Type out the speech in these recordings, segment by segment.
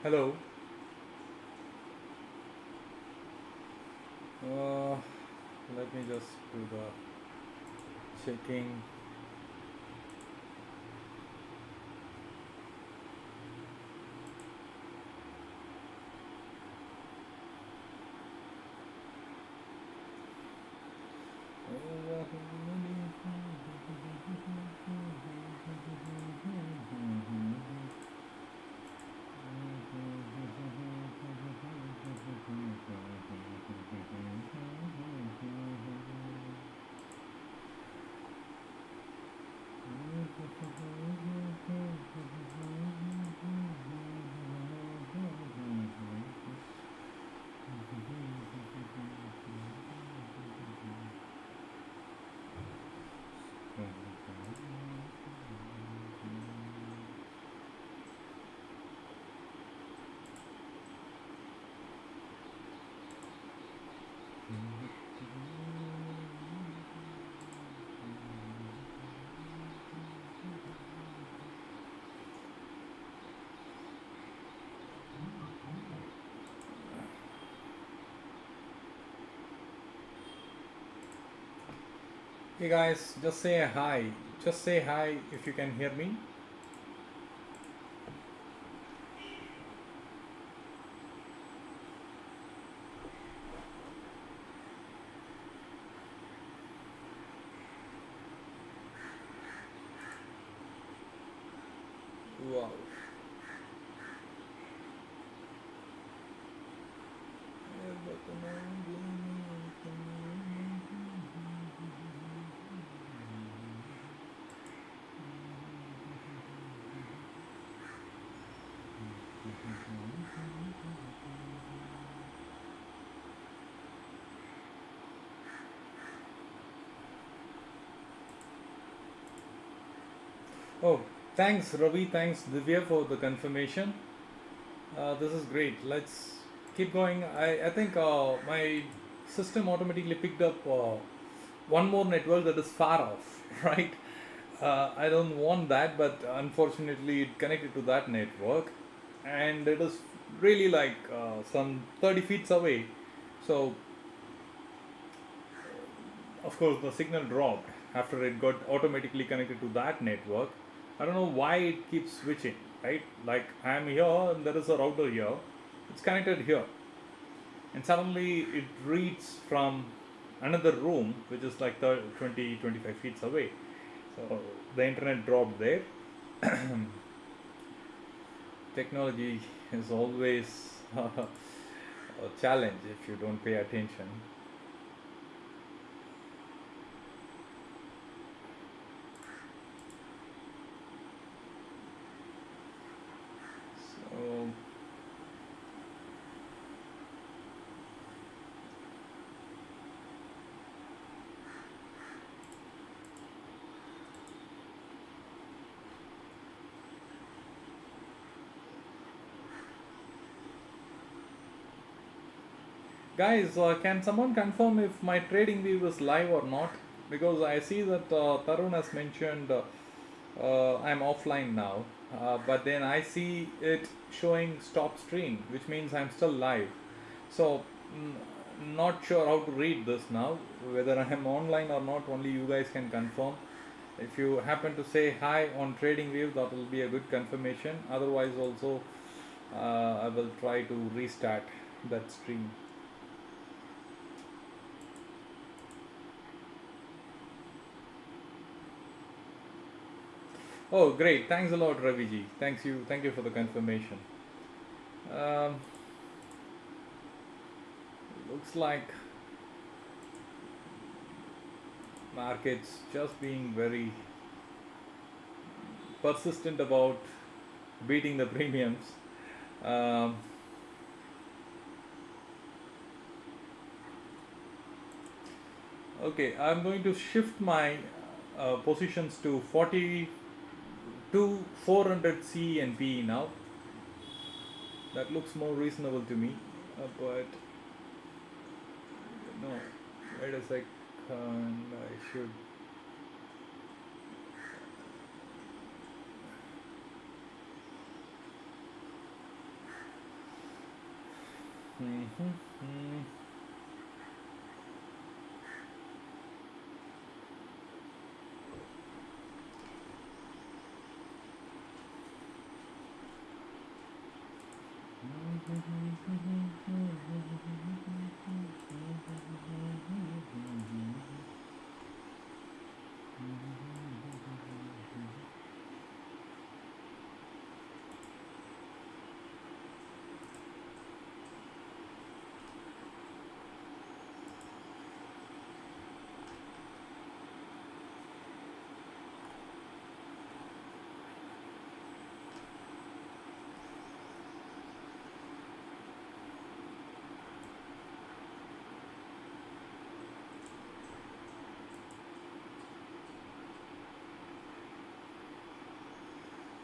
Hello. Uh, Let me just do the checking. Hey guys, just say hi. Just say hi if you can hear me. Wow. Oh, thanks Ravi, thanks Divya for the confirmation. This is great. Let's keep going. I think my system automatically picked up one more network that is far off, right? I don't want that, but unfortunately, it connected to that network, and it is really like some 30 feet away. So, of course, the signal dropped after it got automatically connected to that network. I don't know why it keeps switching, right? Like I am here and there is a router here, it's connected here, and suddenly it reads from another room which is like 20 25 feet away. So the internet dropped there. Technology is always a challenge if you don't pay attention. So guys, can someone confirm if my trading view is live or not? Because I see that Tarun has mentioned I'm offline now, but then I see it showing stop stream, which means I'm still live. So, not sure how to read this now, whether I am online or not, only you guys can confirm. If you happen to say hi on TradingView, that will be a good confirmation. Otherwise, also, I will try to restart that stream. Oh, great! Thanks a lot, Raviji. Thank you for the confirmation. Um, Looks like markets just being very persistent about beating the premiums. Um, okay, I'm going to shift my positions to 40 to 400 C and P now. That looks more reasonable to me. But no, wait a sec. I should.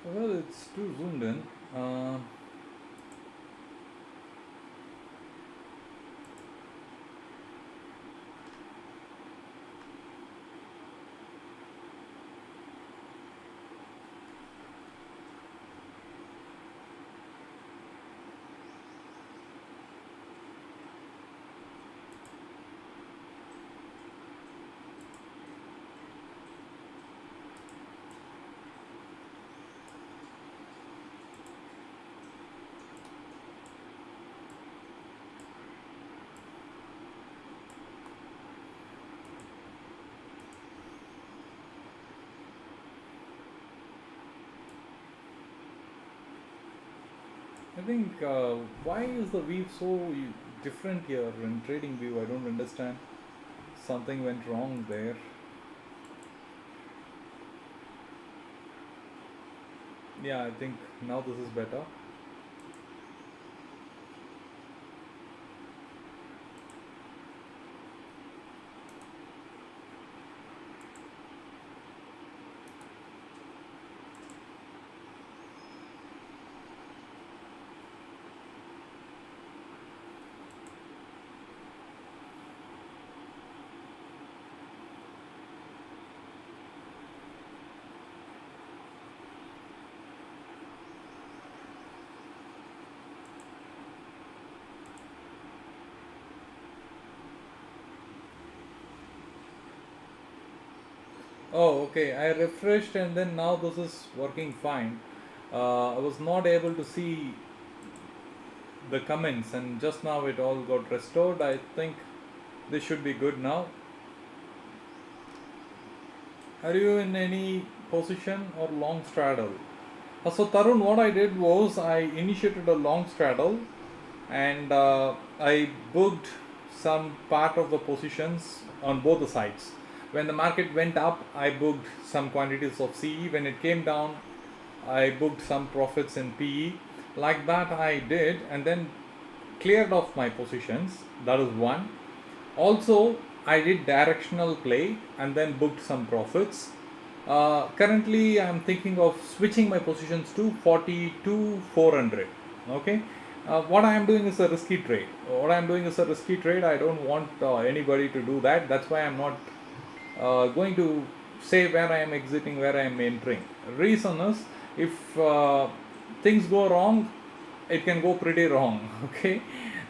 Well, it's too zoomed in. I think why is the weave so different here in trading view? I don't understand. Something went wrong there. Yeah, I think now this is better. Oh, okay. I refreshed and then now this is working fine. I was not able to see the comments and just now it all got restored. I think this should be good now. Are you in any position or long straddle? So Tarun, what I did was I initiated a long straddle and I booked some part of the positions on both the sides. When the market went up, I booked some quantities of CE. When it came down, I booked some profits in PE. Like that I did and then cleared off my positions. That is one. Also, I did directional play and then booked some profits. Currently, I'm thinking of switching my positions to 42 400. Okay. What I am doing is a risky trade. I don't want anybody to do that. That's why I'm not going to say where I am exiting, where I am entering. Reason is if things go wrong, it can go pretty wrong. Okay,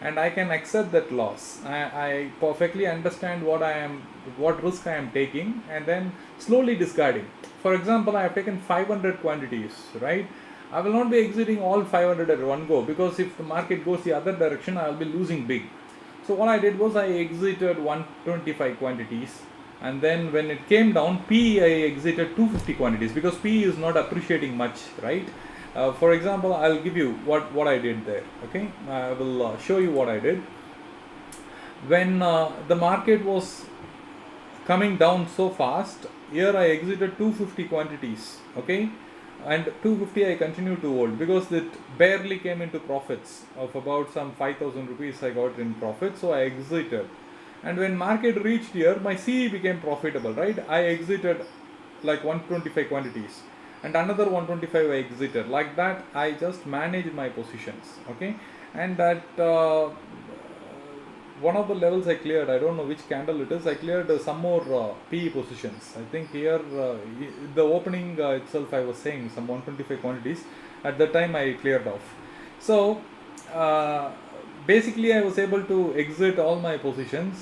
and I can accept that loss. I perfectly understand what risk I am taking, and then slowly discarding. For example, I have taken 500 quantities, right? I will not be exiting all 500 at one go because if the market goes the other direction, I will be losing big. So what I did was I exited 125 quantities, and then when it came down, P I exited 250 quantities because P is not appreciating much, right? For example, I'll give you what I did there. Okay, I will show you what I did when the market was coming down so fast. Here I exited 250 quantities. Okay, and 250 I continue to hold because it barely came into profits of about some 5,000 rupees I got in profit, so I exited. And when market reached here, my CE became profitable, right? I exited like 125 quantities and another 125 I exited. Like that I just managed my positions. Okay, and that one of the levels I cleared, I don't know which candle it is, I cleared some more PE positions. I think here the opening itself I was saying some 125 quantities. At that time I cleared off. So uh, basically I was able to exit all my positions,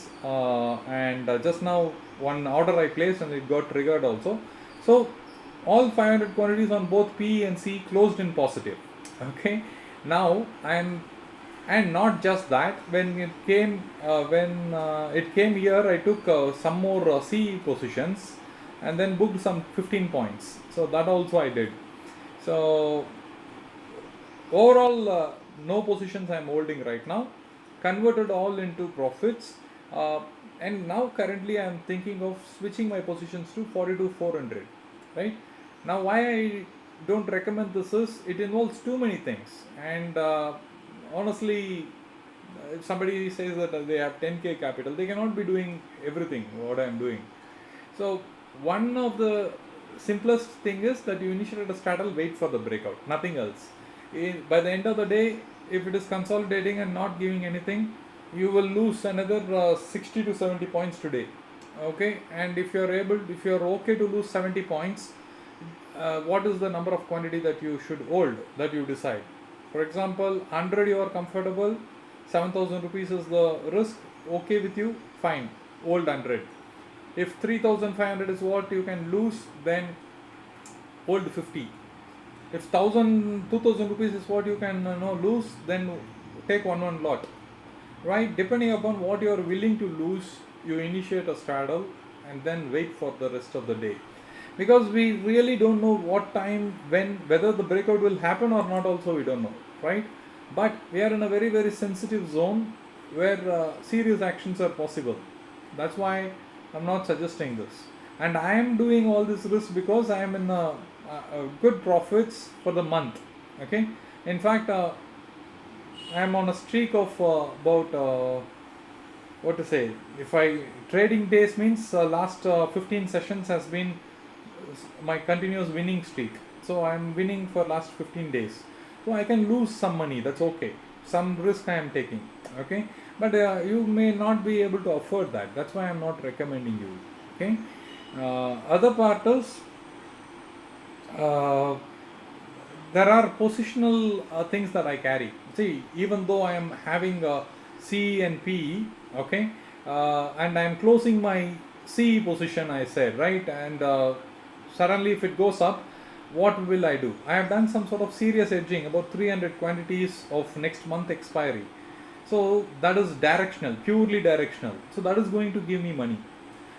and just now one order I placed and it got triggered also. So all 500 quantities on both P and C closed in positive. Okay, now I'm, and not just that, when it came here, I took some more C positions and then booked some 15 points. So that also I did. So overall, no positions I'm holding right now, converted all into profits, uh, and now currently I'm thinking of switching my positions to 42,400. Right now, why I don't recommend this is it involves too many things, and honestly, if somebody says that they have 10k capital, they cannot be doing everything what I'm doing. So one of the simplest thing is that you initiate a straddle, wait for the breakout, nothing else. By the end of the day, if it is consolidating and not giving anything, you will lose another 60 to 70 points today. Okay, and if you are okay to lose 70 points, what is the number of quantity that you should hold, that you decide. For example, 100 you are comfortable, 7,000 rupees is the risk, okay with you, fine, hold 100. If 3,500 is what you can lose, then hold 50. If 2,000 rupees is what you can lose, then take one lot. Right? Depending upon what you are willing to lose, you initiate a straddle and then wait for the rest of the day. Because we really don't know what time, when, whether the breakout will happen or not, also we don't know. Right? But we are in a very, very sensitive zone where serious actions are possible. That's why I'm not suggesting this. And I am doing all this risk because I am in good profits for the month. Okay. In fact, I am on a streak of about what to say. If I trading days means last 15 sessions has been my continuous winning streak. So I am winning for last 15 days. So I can lose some money. That's okay. Some risk I am taking. Okay. But you may not be able to afford that. That's why I am not recommending you. Okay. Other part is there are positional things that I carry. See, even though I am having C and P, okay, and I am closing my C position, I said, right, and suddenly if it goes up, what will I do? I have done some sort of serious hedging, about 300 quantities of next month expiry. So that is directional, purely directional. So that is going to give me money.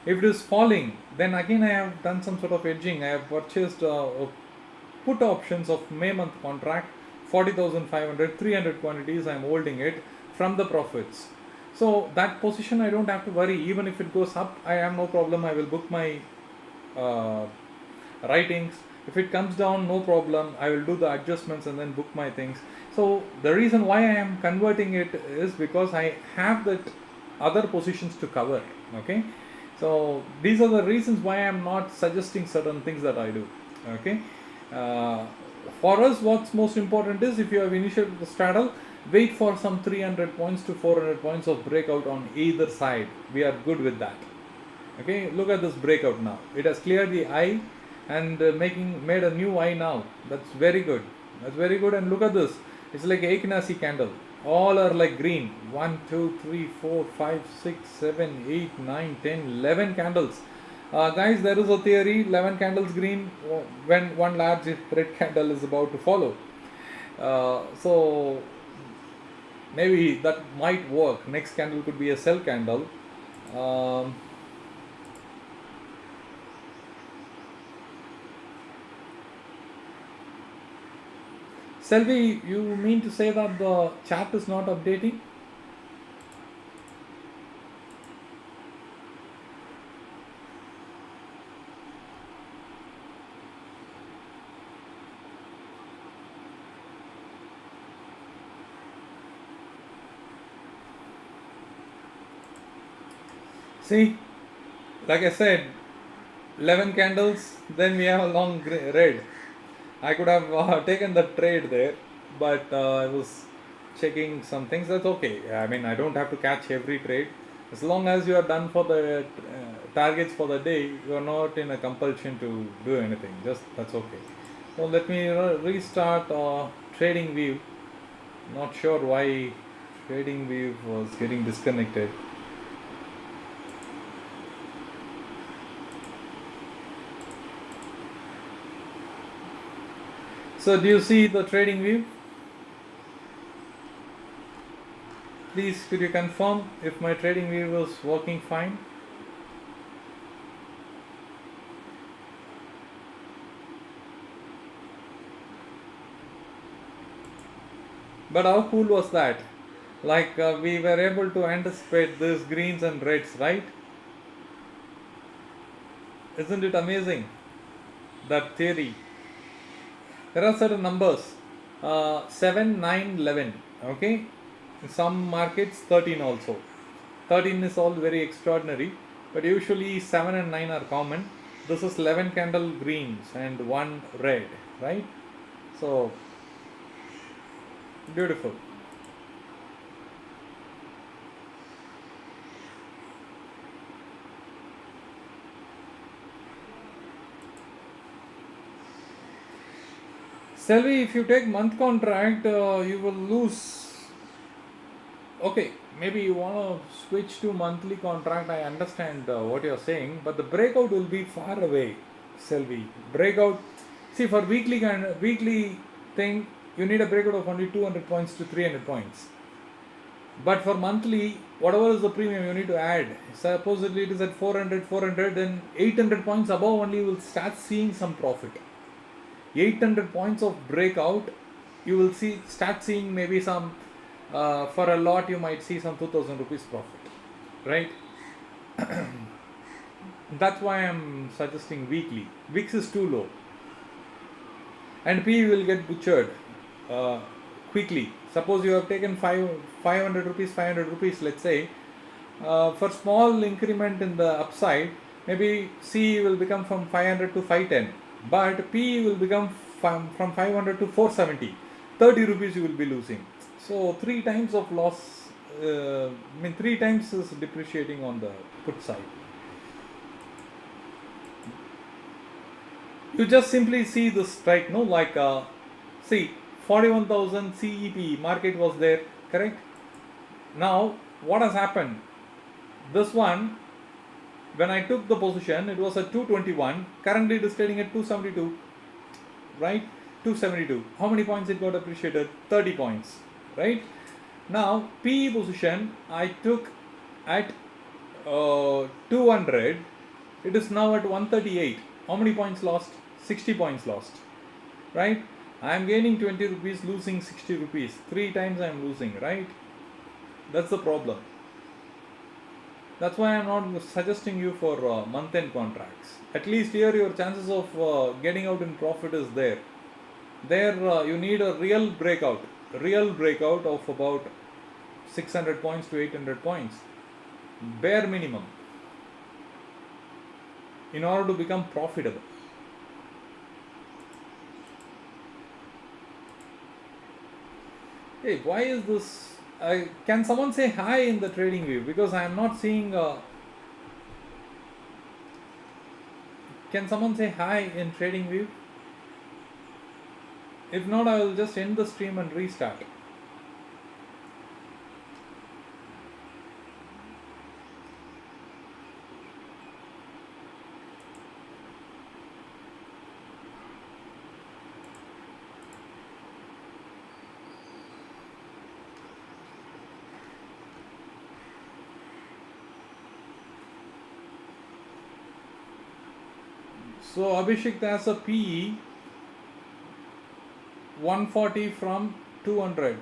If it is falling, then again I have done some sort of hedging. I have purchased put options of May month contract, 40,500, 300 quantities. I am holding it from the profits. So that position I don't have to worry. Even if it goes up, I have no problem. I will book my writings. If it comes down, no problem. I will do the adjustments and then book my things. So the reason why I am converting it is because I have that other positions to cover. Okay. So these are the reasons why I am not suggesting certain things that I do. Okay. For us, what's most important is if you have initiated the straddle, wait for some 300 points to 400 points of breakout on either side. We are good with that. Okay. Look at this breakout now. It has cleared the eye and made a new eye now. That's very good. That's very good. And look at this. It's like a Eknasi candle. All are like green. 1, 2, 3, 4, 5, 6, 7, 8, 9, 10, 11 candles. Guys, there is a theory, 11 candles green when one large red candle is about to follow. So maybe that might work. Next candle could be a sell candle. Selvi, you mean to say that the chart is not updating? See, like I said, 11 candles, then we have a long red. I could have taken the trade there, but I was checking some things. That's okay. I mean, I don't have to catch every trade. As long as you are done for the targets for the day, you are not in a compulsion to do anything. Just that's okay. So let me restart trading view. Not sure why Trading wave was getting disconnected. So do you see the trading view? Please could you confirm if my trading view was working fine? But how cool was that? Like we were able to anticipate these greens and reds, right? Isn't it amazing? That theory. There are certain numbers 7, 9, 11. Okay, in some markets 13 also. 13 is all very extraordinary, but usually 7 and 9 are common. This is 11 candle greens and 1 red, right? So beautiful. Selvi, if you take month contract, you will lose. Okay, maybe you want to switch to monthly contract. I understand what you're saying, but the breakout will be far away, Selvi. Breakout. See, for weekly thing, you need a breakout of only 200 points to 300 points. But for monthly, whatever is the premium you need to add, supposedly it is at 400, then 800 points above only you will start seeing some profit. 800 points of breakout, you will start seeing maybe some, for a lot you might see some 2000 rupees profit, right? That's why I'm suggesting weekly. VIX is too low, and P will get butchered quickly. Suppose you have taken 500 rupees, 500 rupees, let's say, for small increment in the upside, maybe C will become from 500 to 510, but P will become from 500 to 470. 30 rupees you will be losing. So 3 times of loss, 3 times is depreciating on the put side. You just simply see the strike, no? Like, see, 41,000 CEP market was there, correct? Now, what has happened? This one, when I took the position, it was at 221. Currently, it is trading at 272, right? 272. How many points it got appreciated? 30 points, right? Now, PE position, I took at 200. It is now at 138. How many points lost? 60 points lost, right? I am gaining 20 rupees, losing 60 rupees. 3 times I am losing, right? That's the problem. That's why I am not suggesting you for month-end contracts. At least here your chances of getting out in profit is there. There you need a real breakout of about 600 points to 800 points, bare minimum, in order to become profitable. Hey, why is this? Can someone say hi in the trading view? Because I am not seeing. Can someone say hi in trading view? If not, I will just end the stream and restart. So Abhishek, has a PE 140 from 200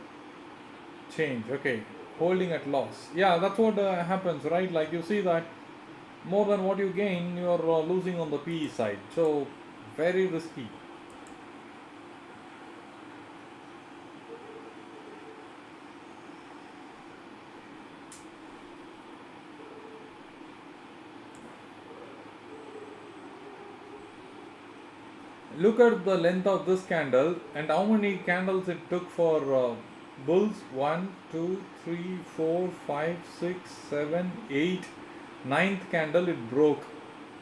change. Okay, holding at loss. Yeah, that's what happens, right? Like you see that more than what you gain, you are losing on the PE side. So very risky. Look at the length of this candle and how many candles it took for bulls. 1, 2, 3, 4, 5, 6, 7, 8, 9th candle it broke.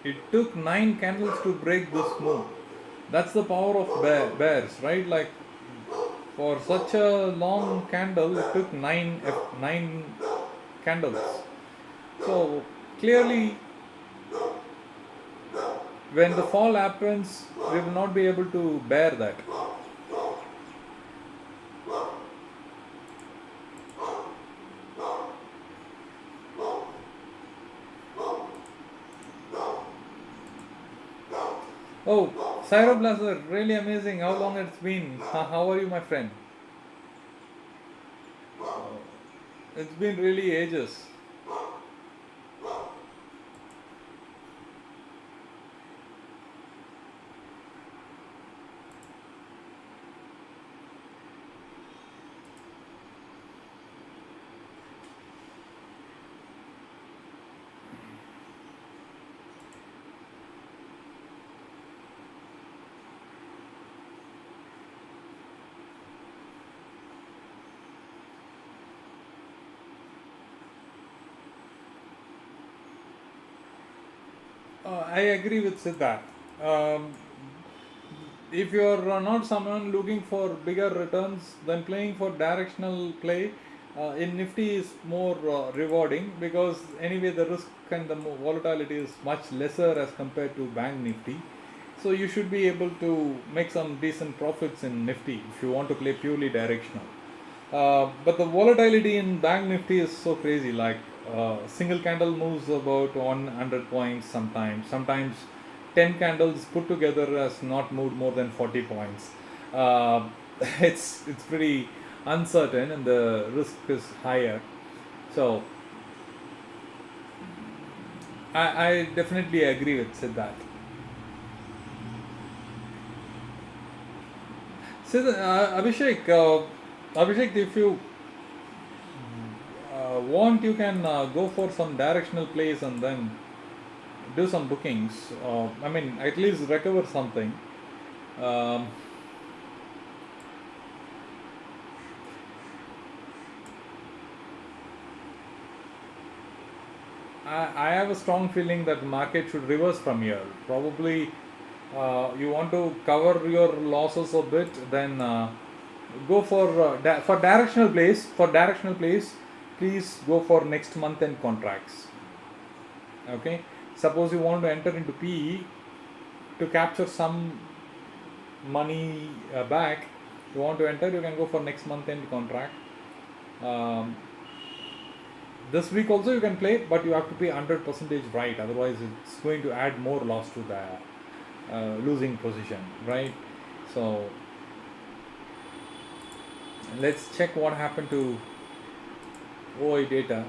It took 9 candles to break this move. That's the power of bears, right? Like For such a long candle, it took nine candles. So clearly, when the fall happens, we will not be able to bear that. Oh, Cyro Blazer, really amazing. How long it's been? How are you, my friend? It's been really ages. I agree with Siddharth. Um, if you are not someone looking for bigger returns, then playing for directional play in Nifty is more rewarding, because anyway the risk and the volatility is much lesser as compared to Bank Nifty. So you should be able to make some decent profits in Nifty if you want to play purely directional. But the volatility in Bank Nifty is so crazy. Like single candle moves about 100 points sometimes. Sometimes 10 candles put together has not moved more than 40 points. Uh, it's pretty uncertain and the risk is higher. So I definitely agree with Siddharth. Abhishek, if you want, you can go for some directional plays and then do some bookings. I mean, at least recover something. Um, I have a strong feeling that the market should reverse from here. Probably you want to cover your losses a bit, then go for for directional plays. For directional plays, please go for next month end contracts. Okay, suppose you want to enter into PE to capture some money back. You want to enter, you can go for next month end contract. Um, this week also you can play, but you have to be 100% right, otherwise it's going to add more loss to the losing position, right? So let's check what happened to OI data.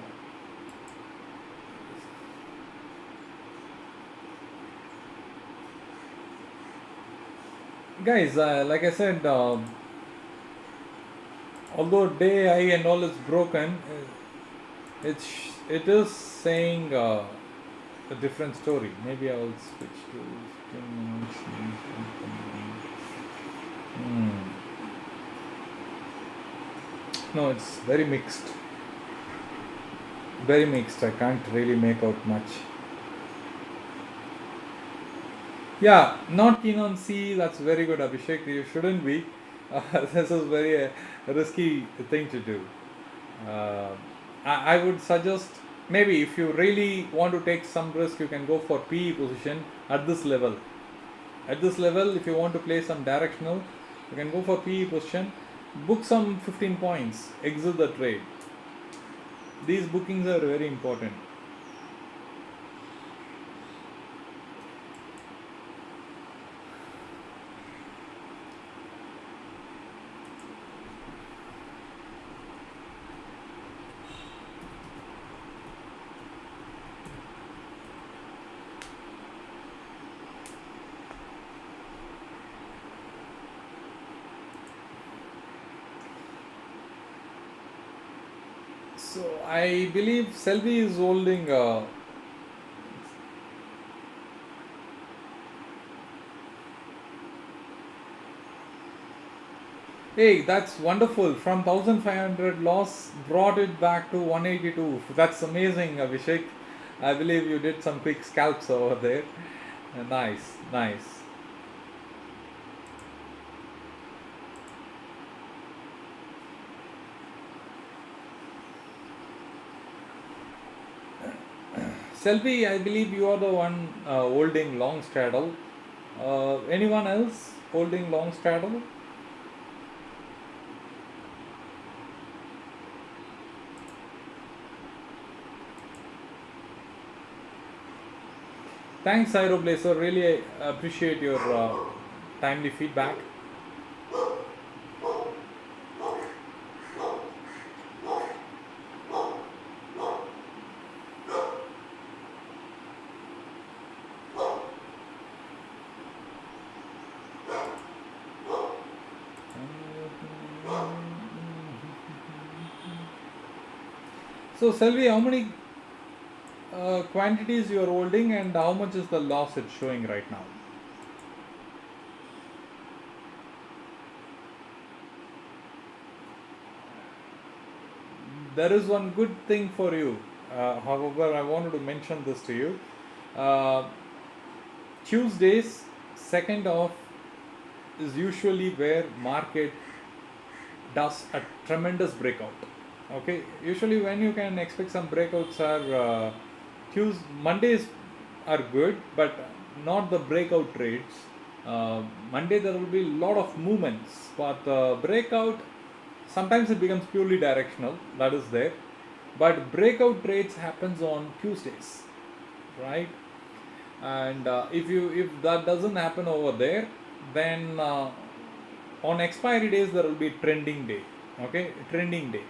Guys, like I said, although day I and all is broken, it is saying a different story. Maybe I will switch to 15 minutes. Hmm. No, it's very mixed. Very mixed. I can't really make out much. Yeah, not keen on C. That's very good, Abhishek. You shouldn't be. This is very risky thing to do. Uh, I would suggest, maybe if you really want to take some risk, you can go for PE position at this level. At this level, if you want to play some directional, you can go for PE position, book some 15 points, exit the trade. These bookings are very important. So I believe Selvi is holding. Hey, that's wonderful. From 1500 loss, brought it back to 182. That's amazing, Abhishek. I believe you did some quick scalps over there. Nice, nice. Selvi, I believe you are the one holding long straddle. Anyone else holding long straddle? Thanks, Aeroblazer. Really appreciate your timely feedback. So, Selvi, how many quantities you are holding and how much is the loss it's showing right now? There is one good thing for you. However, I wanted to mention this to you. Uh, Tuesdays, second off, is usually where market does a tremendous breakout. Okay, usually when you can expect some breakouts are Mondays are good, but not the breakout trades. Monday there will be a lot of movements, but breakout sometimes it becomes purely directional. That is there, but breakout trades happens on Tuesdays, right? And if that doesn't happen over there, then on expiry days there will be trending day. Okay, trending day.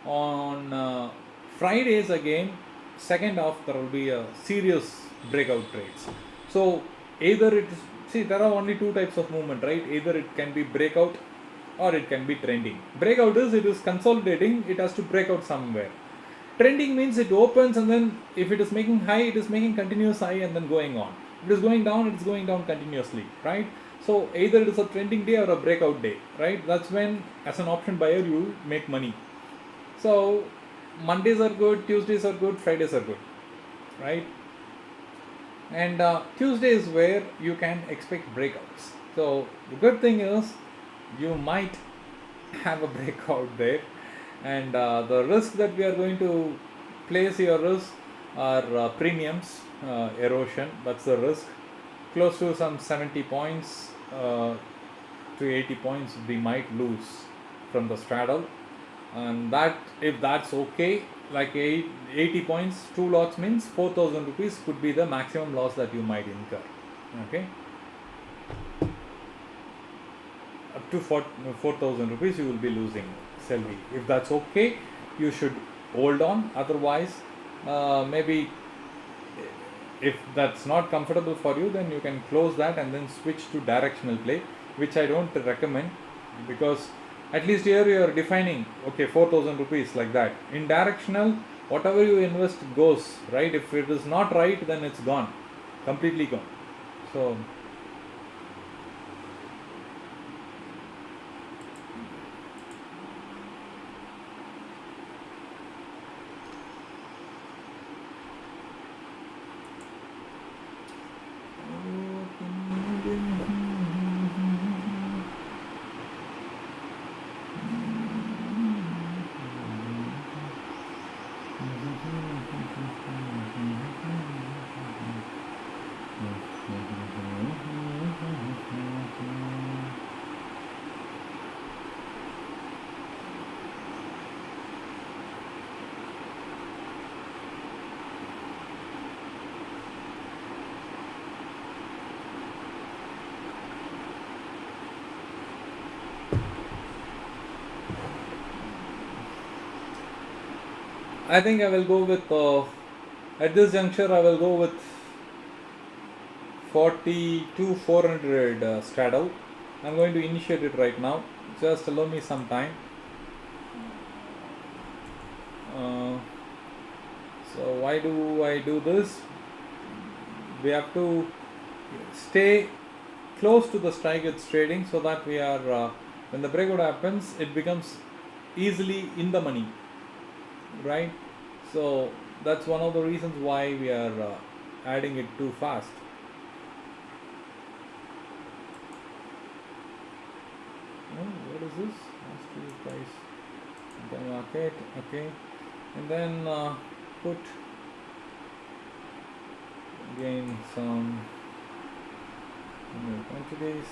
On Fridays again, second half there will be a serious breakout trades. So either it is, see, there are only two types of movement, right? Either it can be breakout or it can be trending. Breakout is it is consolidating, it has to break out somewhere. Trending means it opens and then if it is making high, it is making continuous high and then going on. If it is going down, it is going down continuously, right? So either it is a trending day or a breakout day, right? That's when as an option buyer you make money. So Mondays are good, Tuesdays are good, Fridays are good, right? And Tuesday is where you can expect breakouts. So the good thing is you might have a breakout there, and the risk that we are going to place here is are premiums, erosion. That's the risk. Close to some 70 points to 80 points we might lose from the straddle, and that if that's okay, like 80 points, 2 lots means 4,000 rupees could be the maximum loss that you might incur. Okay, up to 4,000 rupees you will be losing, Selvi. If that's okay, you should hold on. Otherwise, maybe if that's not comfortable for you, then you can close that and then switch to directional play, which I don't recommend, because at least here you are defining, okay, 4,000 rupees like that. In directional, whatever you invest goes, right? If it is not right, then it's gone, completely gone. So I think I will go with, at this juncture, I will go with 42 400 straddle. I'm going to initiate it right now. Just allow me some time. So why do I do this? We have to stay close to the strike it's trading, so that we are when the breakout happens, it becomes easily in the money, right? So that's one of the reasons why we are adding it too fast. What is this? Price the market, okay, and then put gain some 20 days.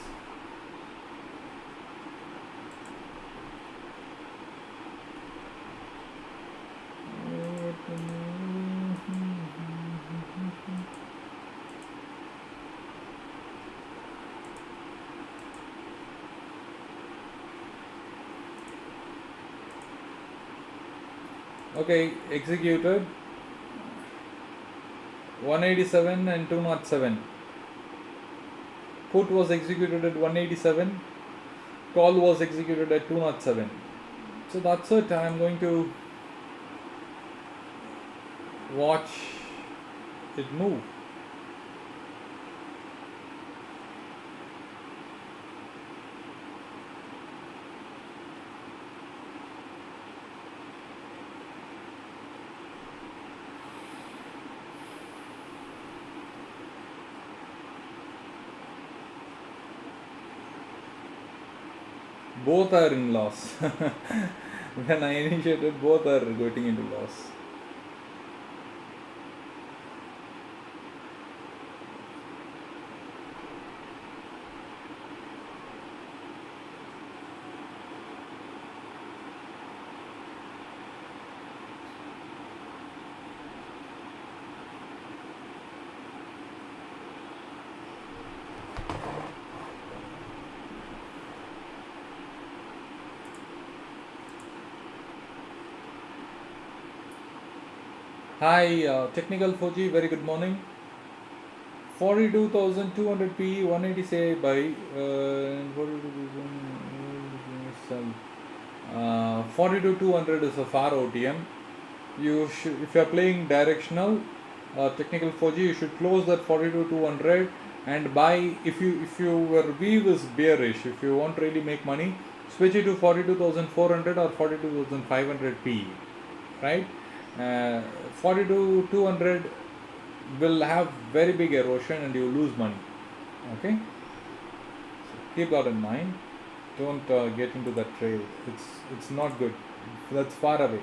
Okay, executed 187 and 207. Put was executed at 187, call was executed at 207. So that's it. I'm going to watch it move. Both are in loss. When I initiated, both are getting into loss. Hi, Technical Fuji, very good morning. 42,200 P, 180 say buy, 42,200 is a far OTM. You should, if you are playing directional, Technical Fuji, you should close that 42,200 and buy. If your view is bearish, if you want to really make money, switch it to 42,400 or 42,500 P, right? 42,200 will have very big erosion and you lose money. Okay, so keep that in mind. Don't get into that trade. It's not good. That's far away.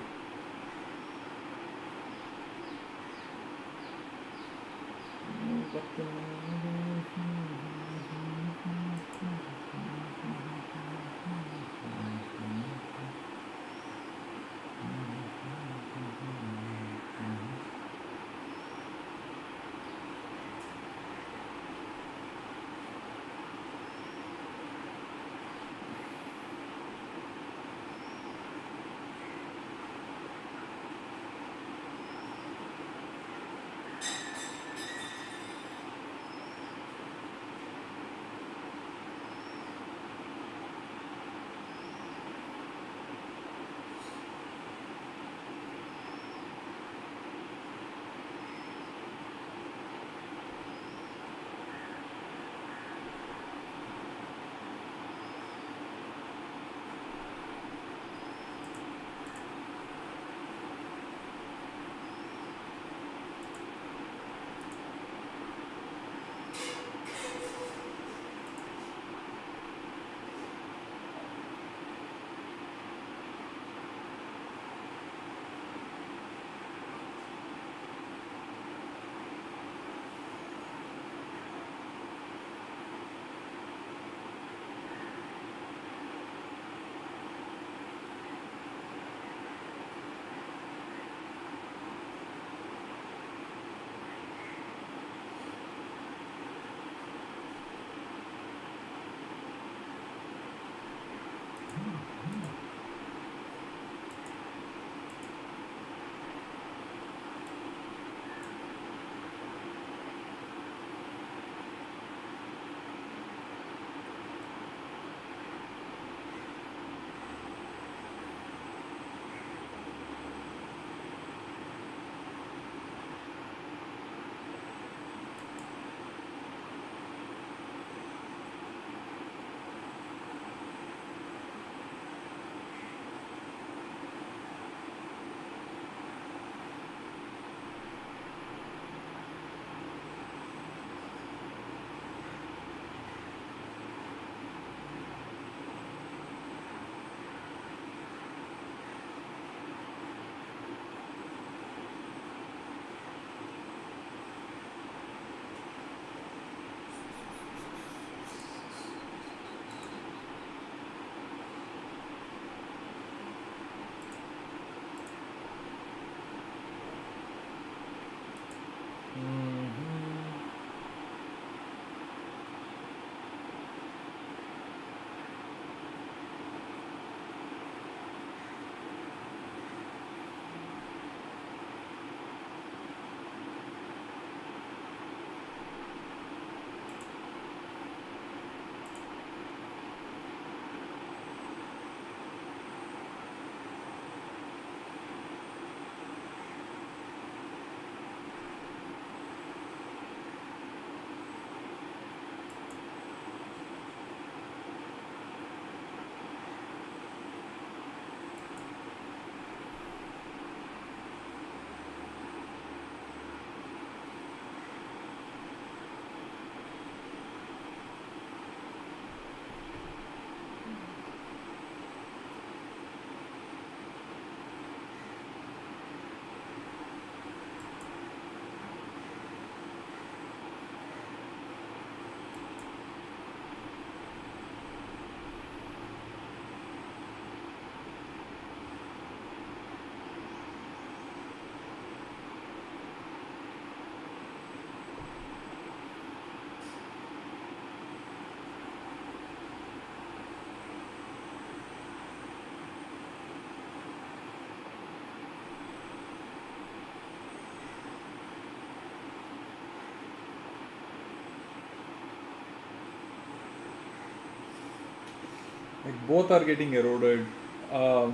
both are getting eroded. Uh,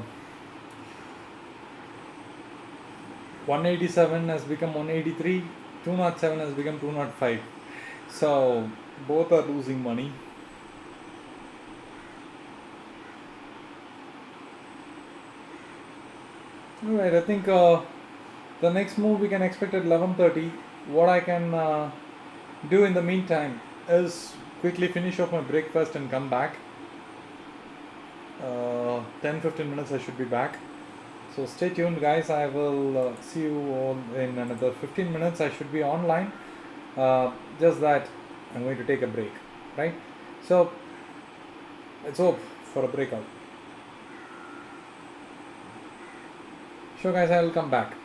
187 has become 183, 207 has become 205. So both are losing money. Alright, I think the next move we can expect at 11:30. What I can do in the meantime is quickly finish off my breakfast and come back. 10-15 minutes I should be back. So stay tuned, guys. I will see you all in another 15 minutes. I should be online. Just that I'm going to take a break, right? So let's hope for a breakout. Sure, guys, I will come back.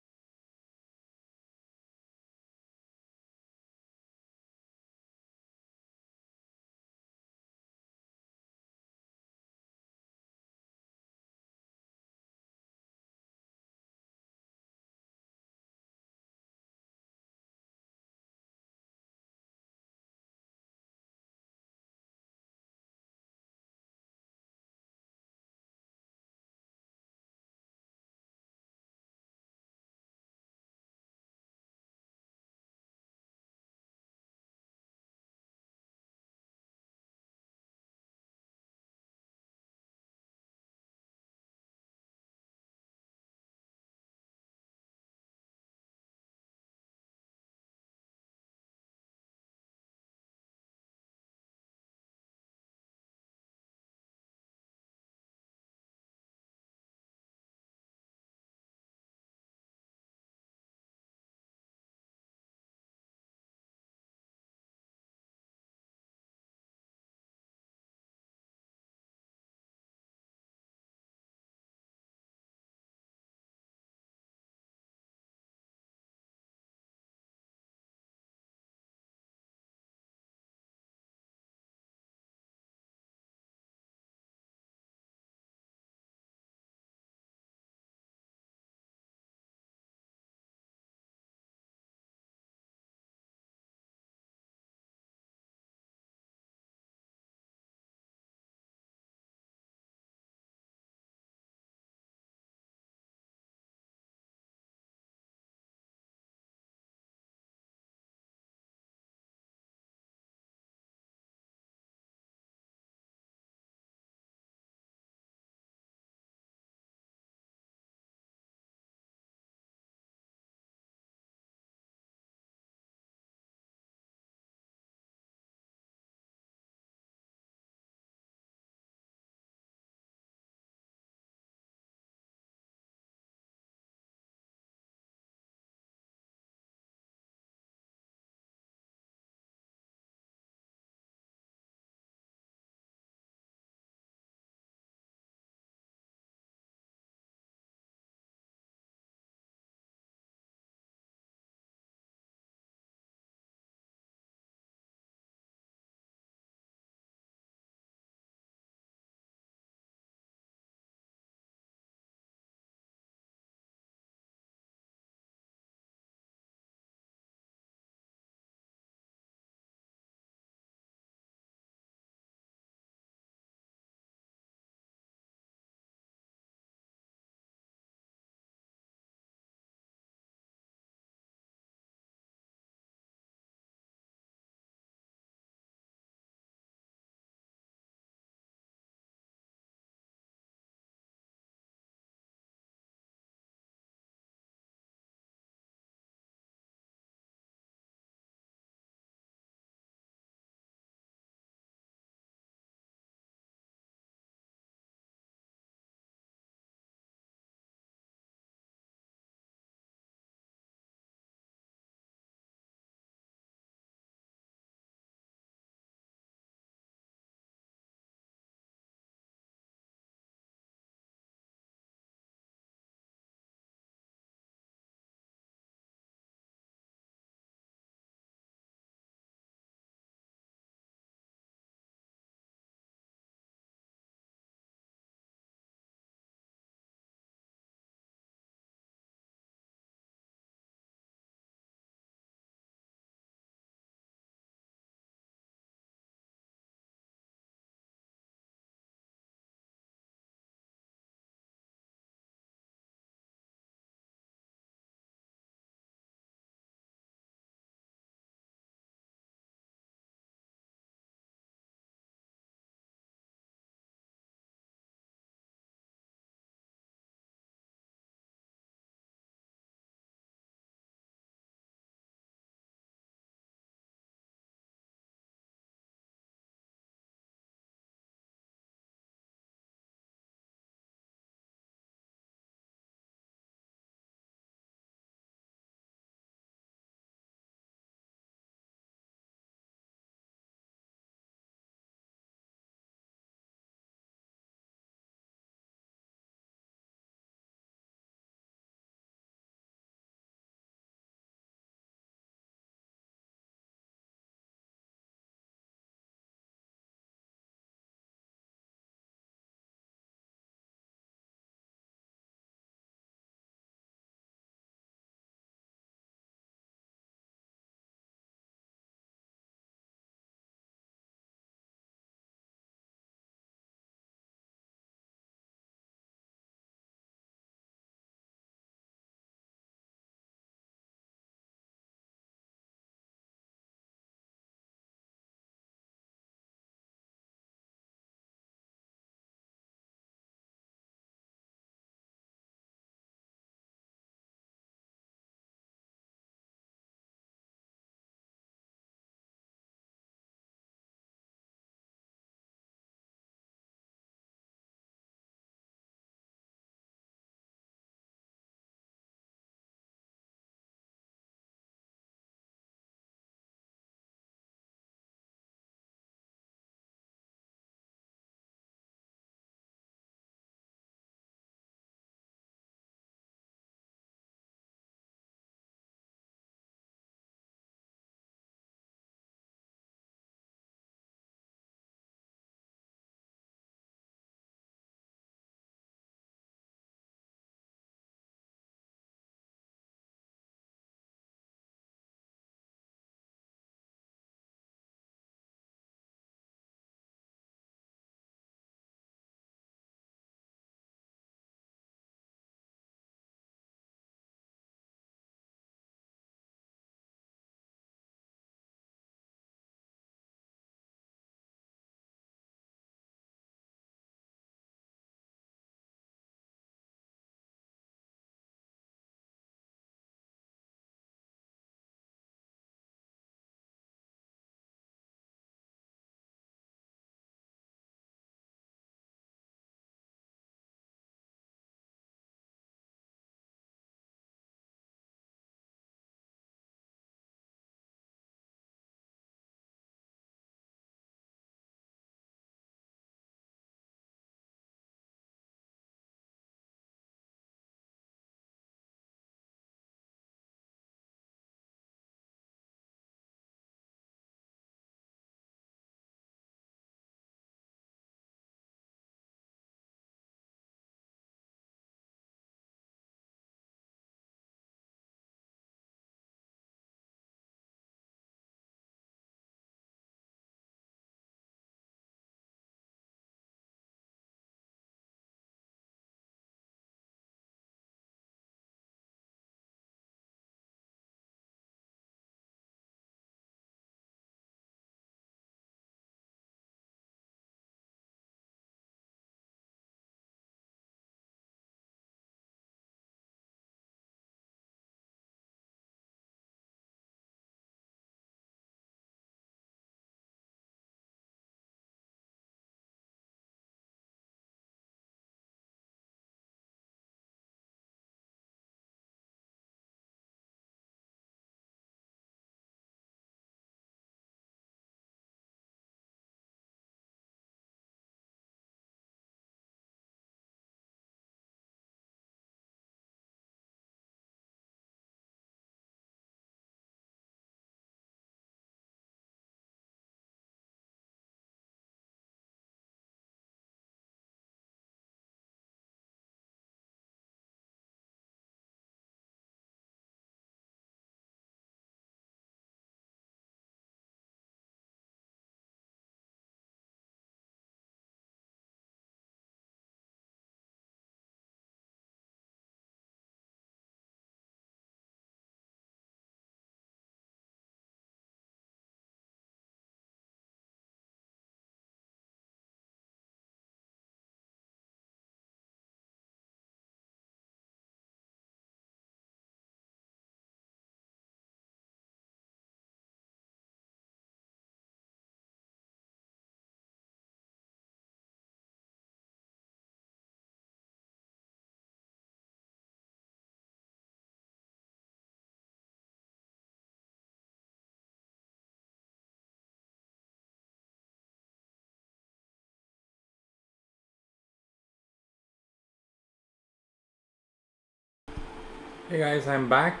Hey guys, I'm back.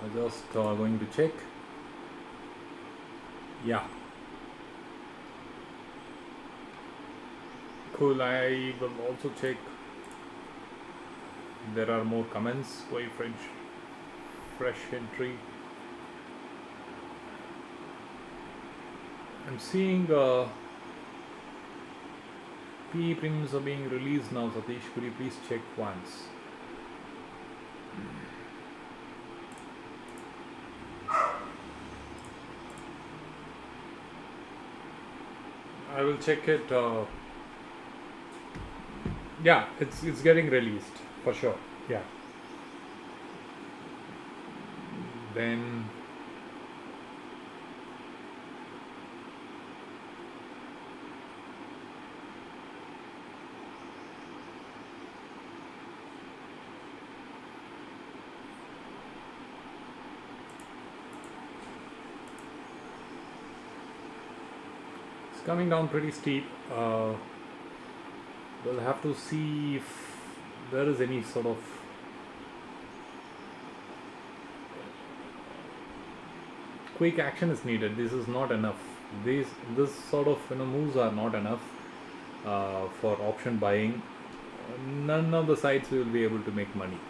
I'm just going to check. Yeah, cool. I will also check. There are more comments. Why French fresh entry? I'm seeing PE premiums are being released now. Satish, could you please check once? I will check it. Yeah, it's getting released for sure. Yeah. Then it's coming down pretty steep. We'll have to see if there is any sort of quick action is needed. This is not enough. This sort of moves are not enough for option buying. None of the sites will be able to make money.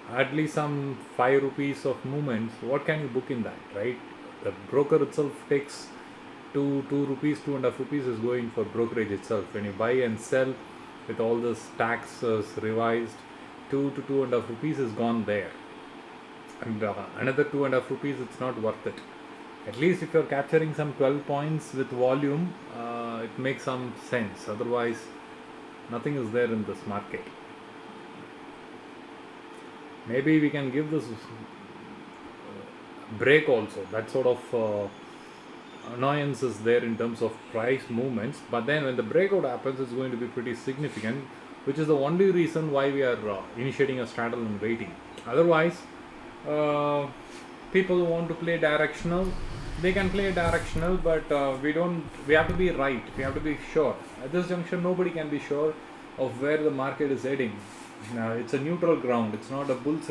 Hardly some 5 rupees of movements. What can you book in that, right? The broker itself takes 2 rupees, 2.5 rupees is going for brokerage itself. When you buy and sell with all this taxes revised, 2 to 2.5 rupees is gone there, and another 2.5 rupees, it's not worth it. At least if you're capturing some 12 points with volume, it makes some sense. Otherwise, nothing is there in this market. Maybe we can give this break also. That sort of annoyance is there in terms of price movements, but then when the breakout happens, it's going to be pretty significant, which is the only reason why we are initiating a straddle and waiting. Otherwise, people who want to play directional, they can play directional, but we have to be right, we have to be sure. At this junction, nobody can be sure of where the market is heading. Now, it's a neutral ground. It's not a bull's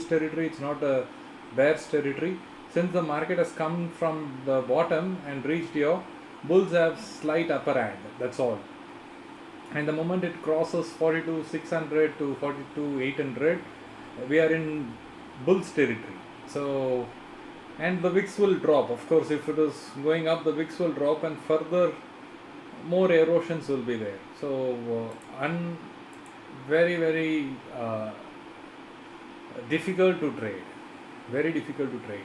territory, it's not a bear's territory. Since the market has come from the bottom and reached here, bulls have slight upper hand, that's all. And the moment it crosses 42,600 to 42,800, we are in bull's territory. So, and the VIX will drop. Of course, if it is going up, the VIX will drop, and further more erosions will be there. So, very difficult to trade. Very difficult to trade.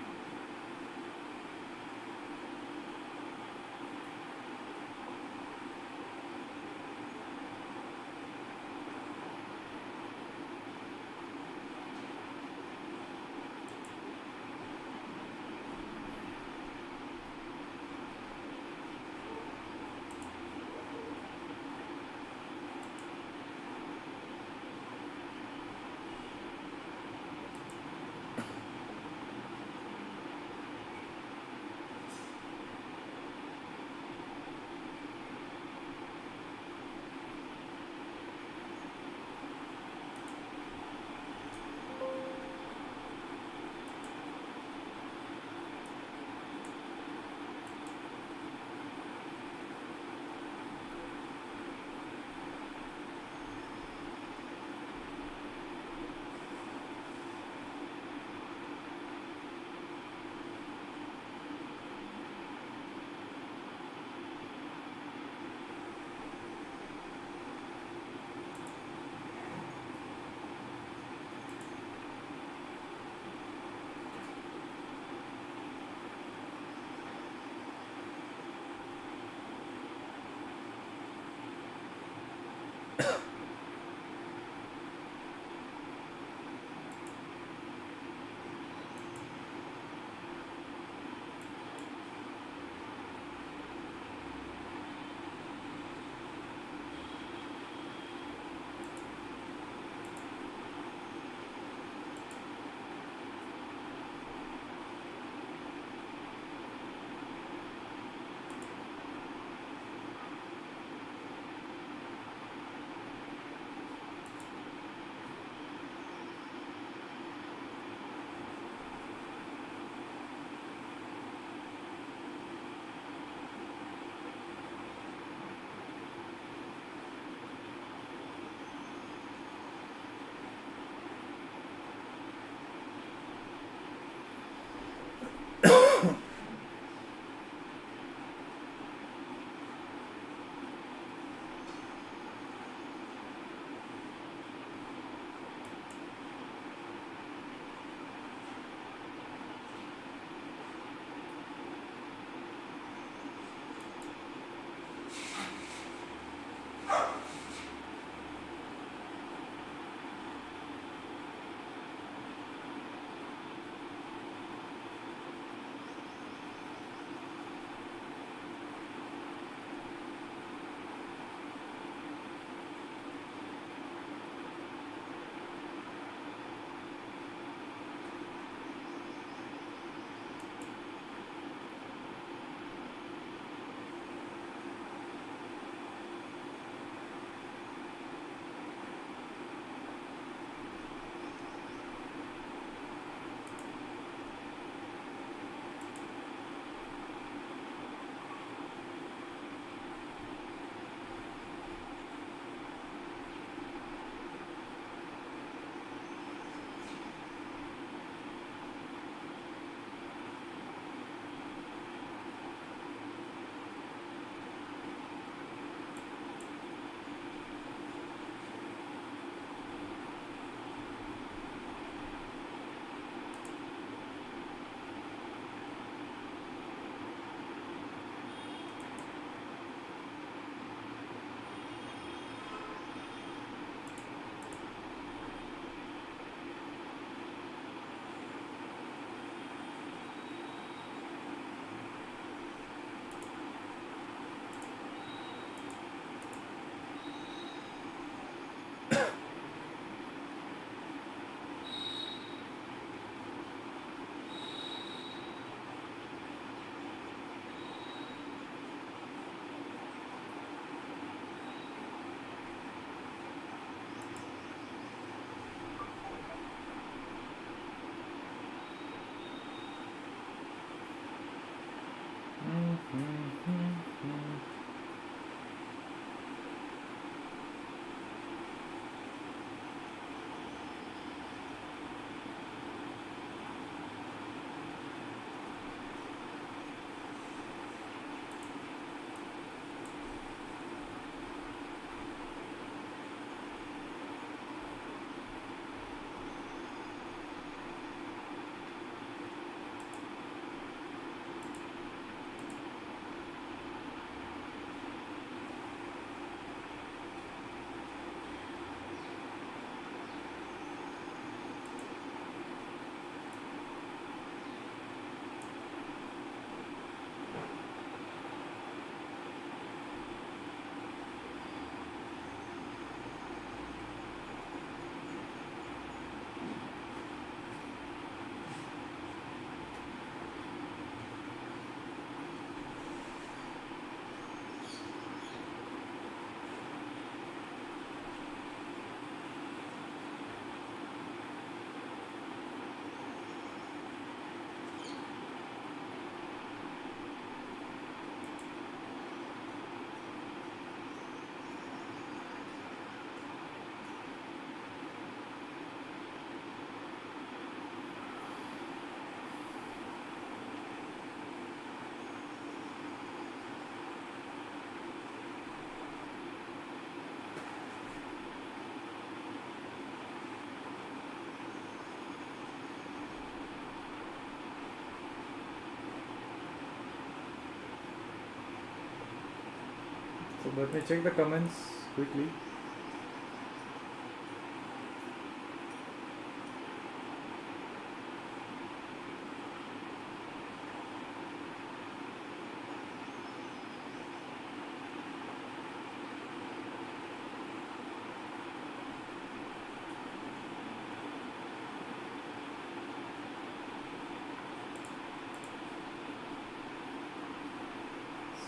So let me check the comments quickly.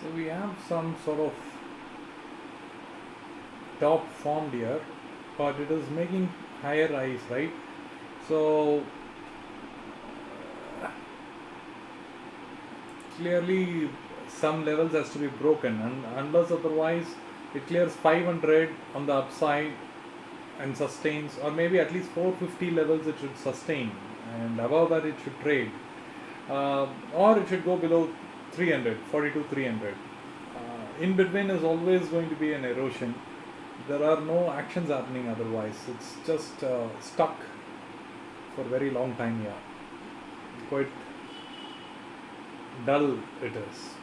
So we have some sort of top formed here, but it is making higher highs, right? So clearly some levels has to be broken, and unless otherwise it clears 500 on the upside and sustains, or maybe at least 450 levels it should sustain, and above that it should trade, or it should go below 300, 42 300. In between is always going to be an erosion. There are no actions happening otherwise. It's just stuck for a very long time here. Quite dull it is.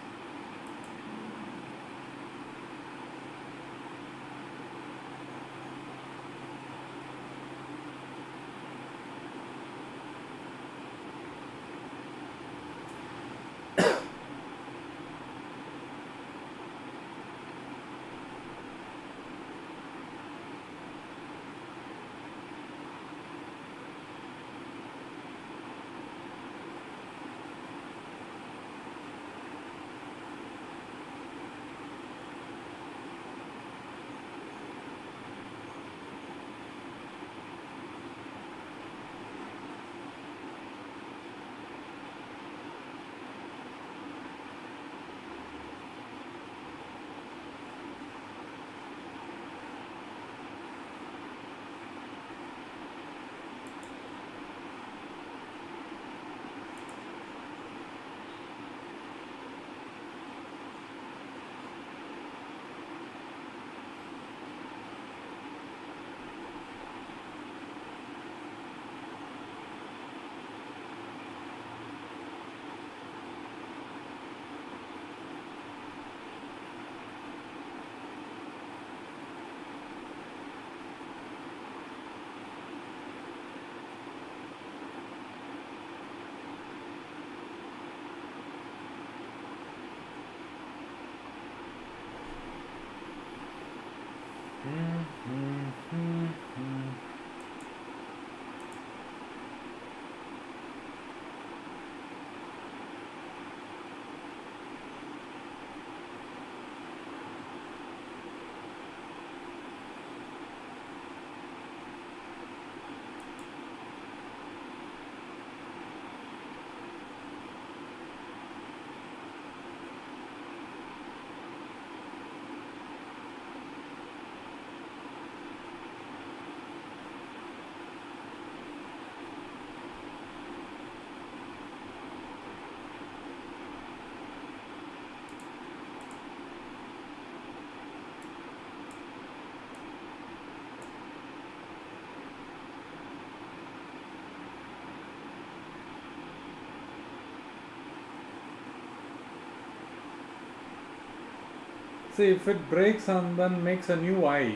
See, if it breaks and then makes a new high,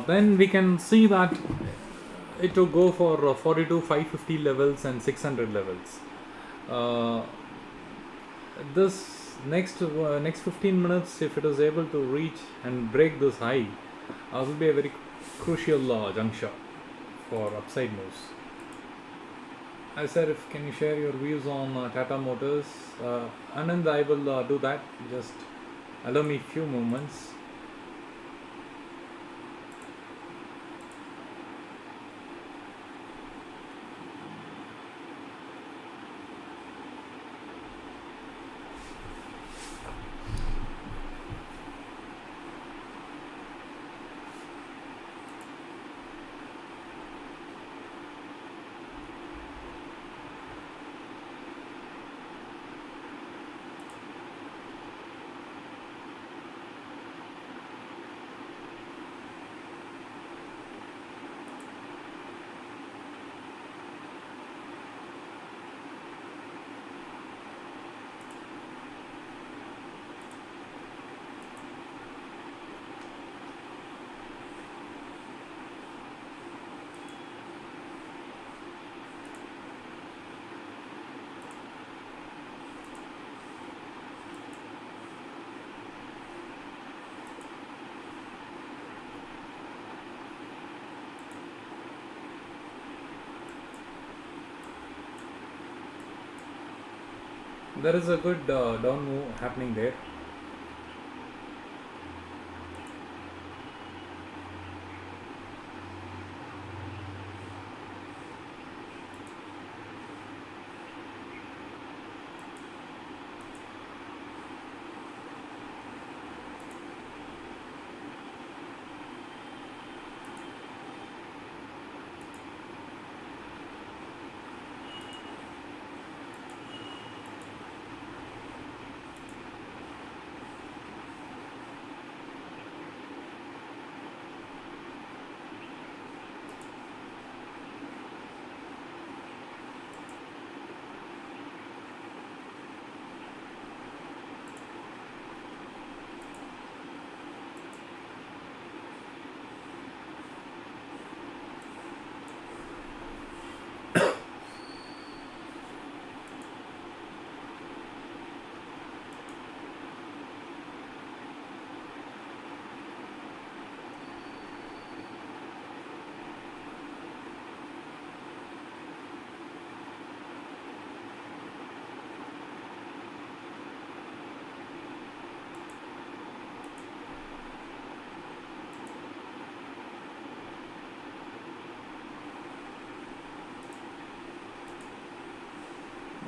then we can see that it will go for 42 550 levels and 600 levels. This next 15 minutes, if it is able to reach and break this high, will be a very crucial juncture for upside moves. I said, if can you share your views on Tata Motors? Anand, I will do that. Just allow me a few moments. There is a good down move happening there.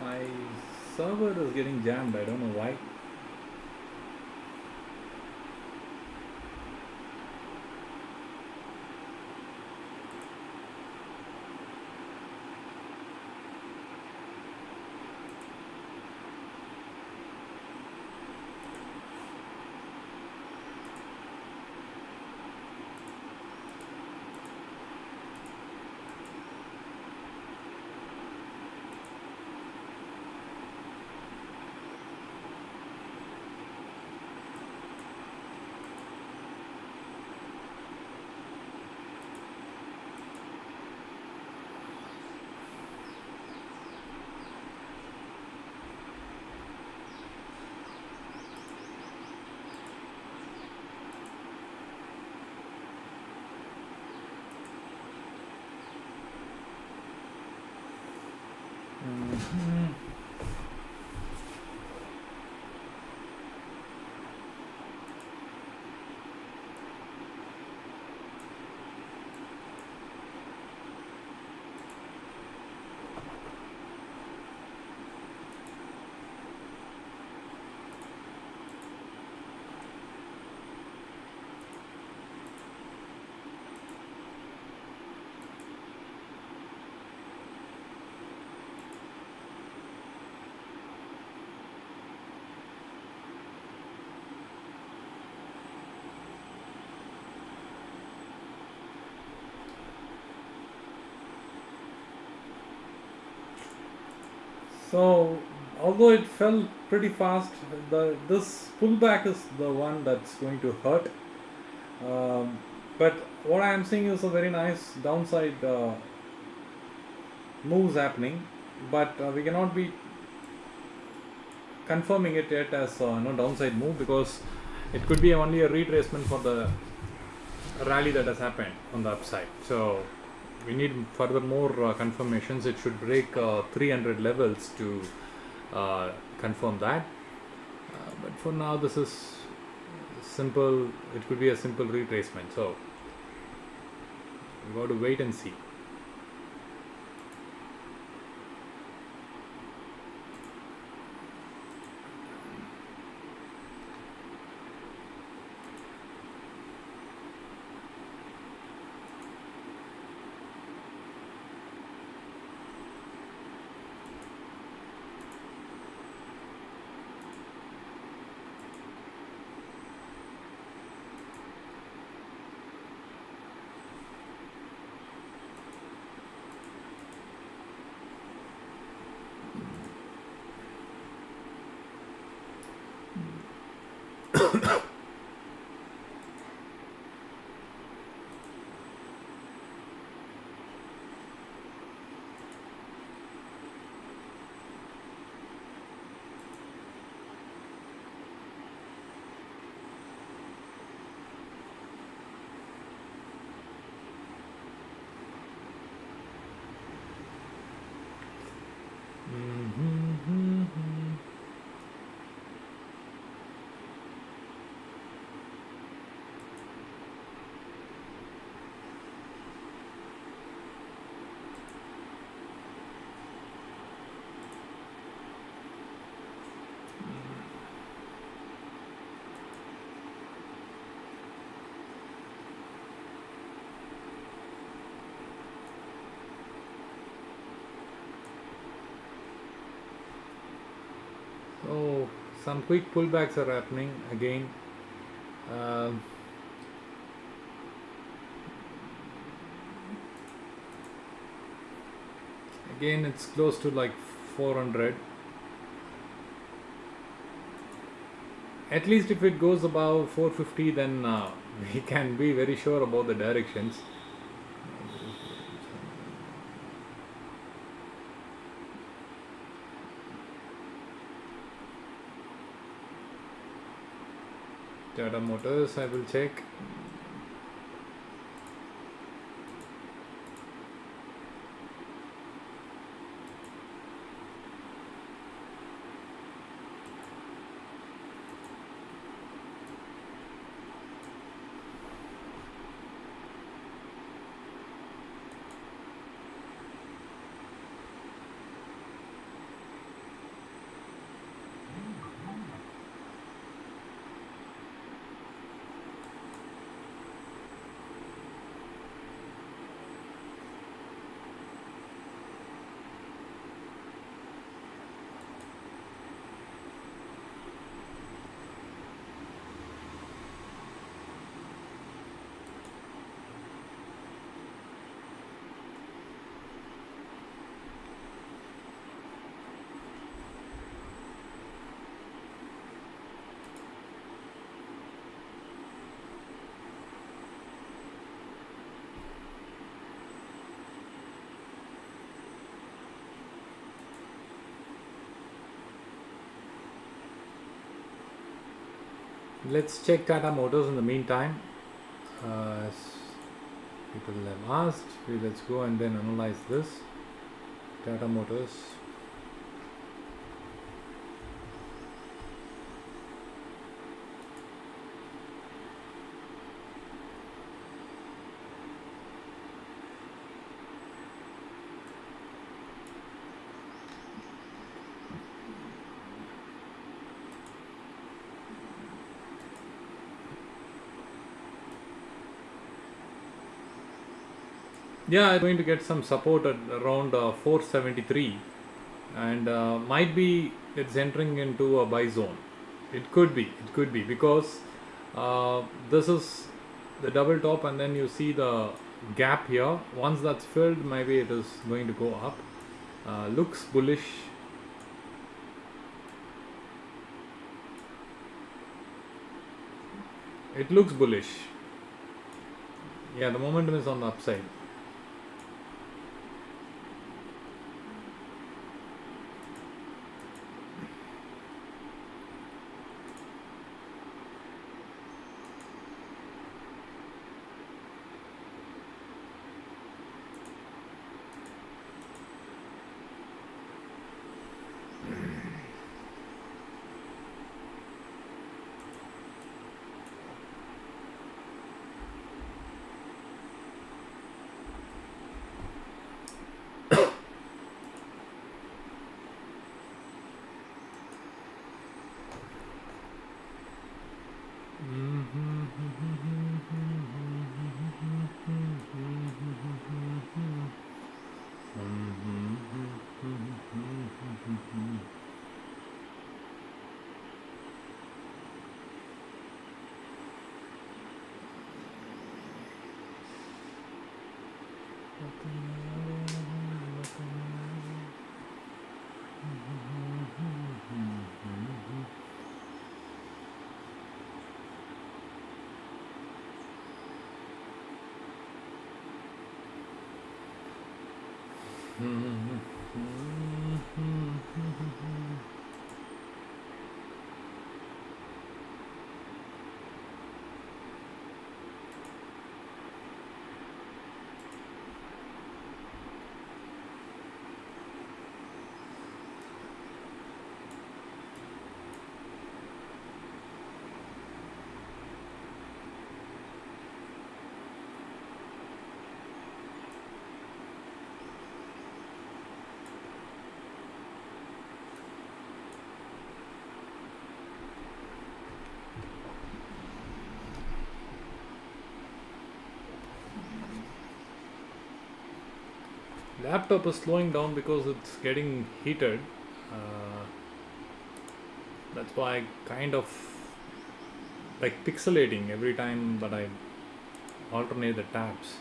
My server is getting jammed. I don't know why. Mhm. So, although it fell pretty fast, the this pullback is the one that's going to hurt. Um, but what I am seeing is a very nice downside moves happening, but we cannot be confirming it yet as no downside move, because it could be only a retracement for the rally that has happened on the upside. So we need further more confirmations. It should break 300 levels to confirm that. But for now, this is simple. It could be a simple retracement. So we got to wait and see. Some quick pullbacks are happening again. Um Again, it's close to like 400. At least if it goes above 450, then we can be very sure about the directions. Tata Motors, I will check. Let's check Tata Motors in the meantime. As people have asked, let's go and then analyze this. Tata Motors. Yeah, I'm going to get some support at around 473, and might be it's entering into a buy zone. It could be because this is the double top, and then you see the gap here. Once that's filled, maybe it is going to go up. Looks bullish. It looks bullish. Yeah, the momentum is on the upside. Laptop is slowing down because it's getting heated. That's why I kind of like pixelating every time that I alternate the tabs.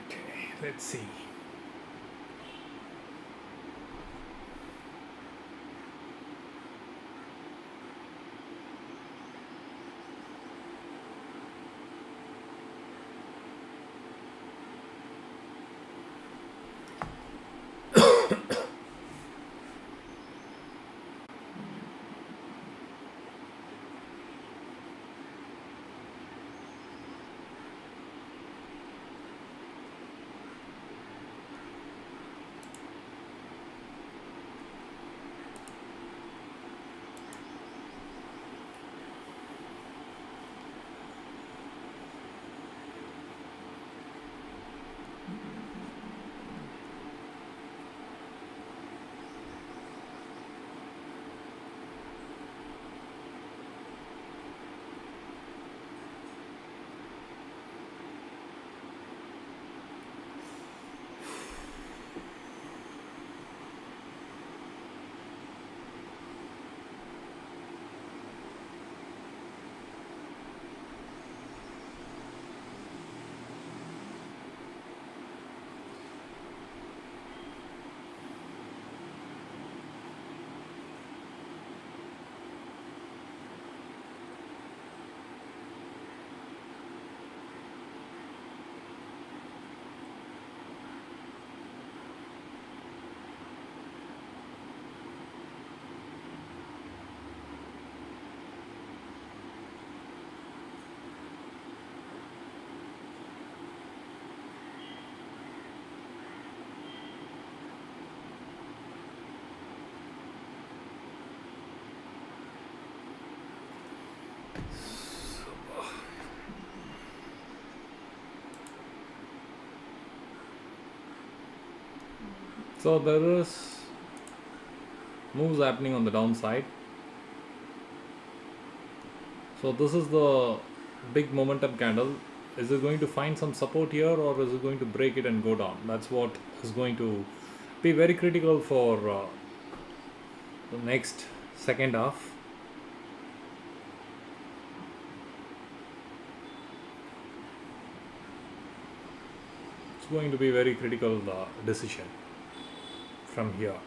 Okay, let's see. So there is moves happening on the downside. So this is the big momentum candle. Is it going to find some support here, or is it going to break it and go down? That's what is going to be very critical for the next second half. It's going to be very critical decision from here.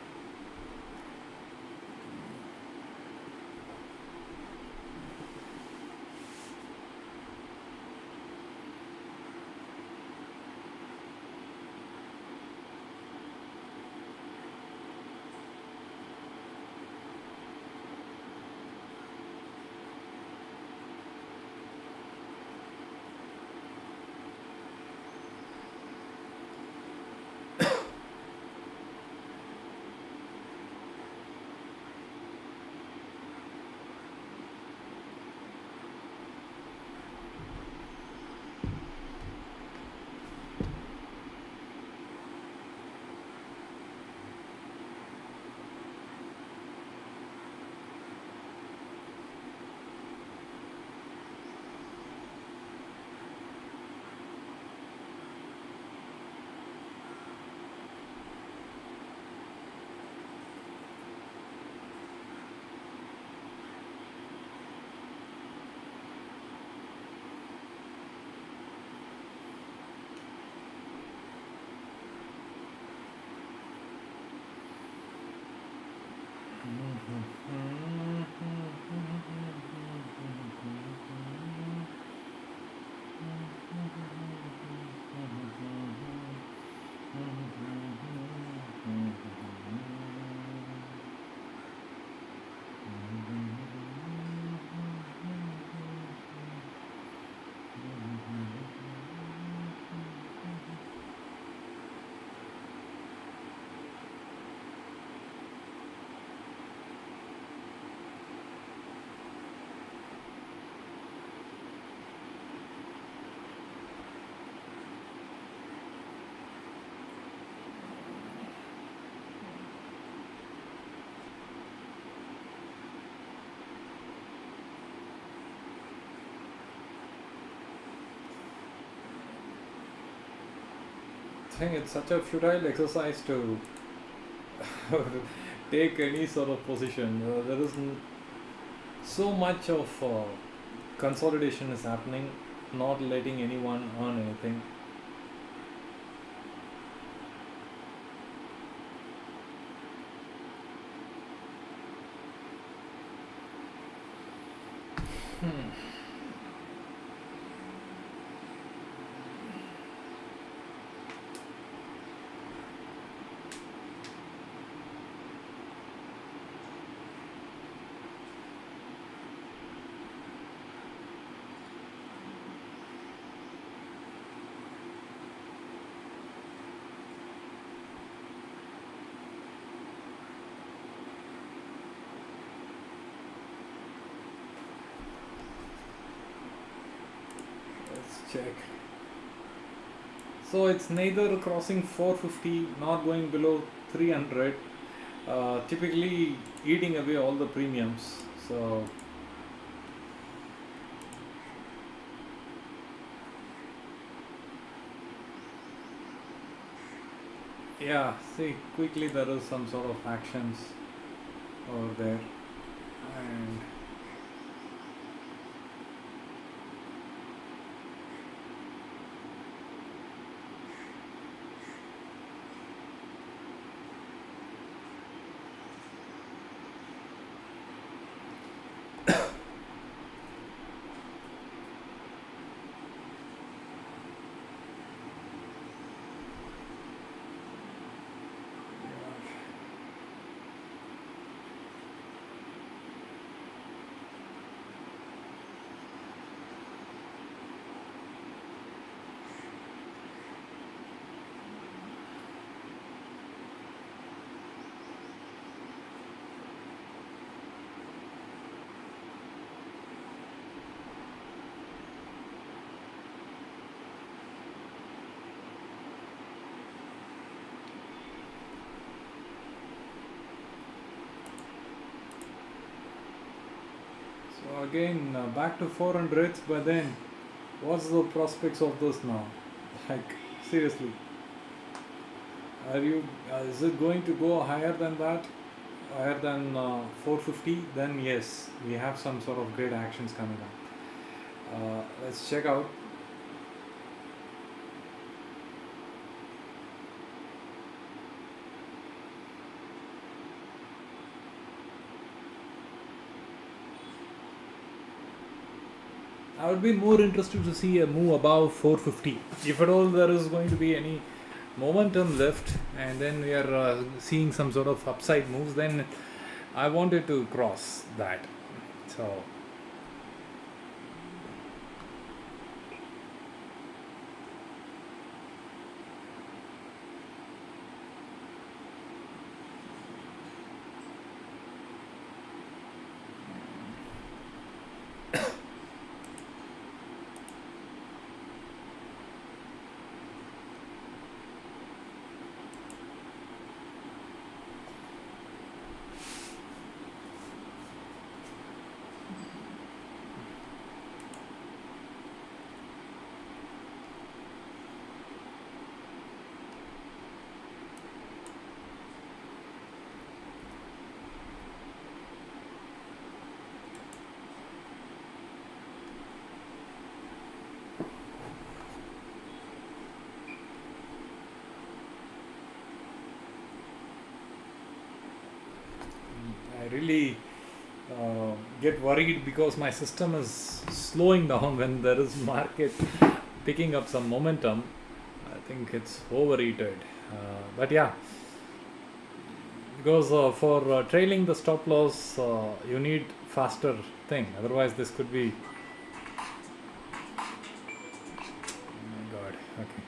think it's such a futile exercise to take any sort of position. There is so much of consolidation is happening, not letting anyone earn anything. Let's check. So it's neither crossing 450 nor going below 300, typically eating away all the premiums. So yeah, see, quickly there is some sort of actions over there, and so again back to 400s. But then, what's the prospects of this now? Like, seriously, are you? Is it going to go higher than that? Higher than 450? Then yes, we have some sort of great actions coming up. Let's check out. I would be more interested to see a move above 450. If at all there is going to be any momentum left, and then we are seeing some sort of upside moves, then I wanted to cross that. So I really get worried because my system is slowing down when there is market picking up some momentum. I think it's overheated. But yeah, because for trailing the stop loss, you need faster thing. Otherwise, this could be. Oh my God. Okay.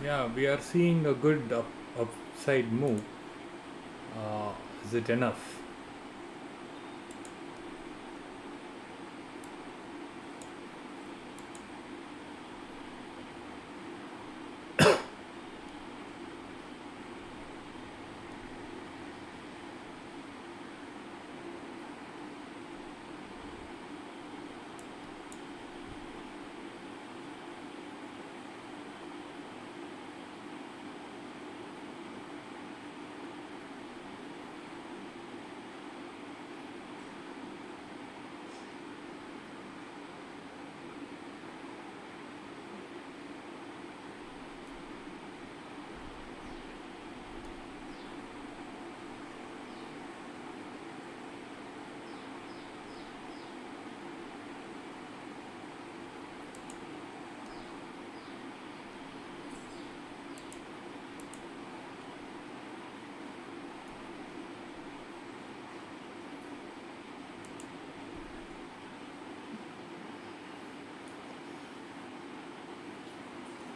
Yeah, we are seeing a good upside move. Uh, is it enough?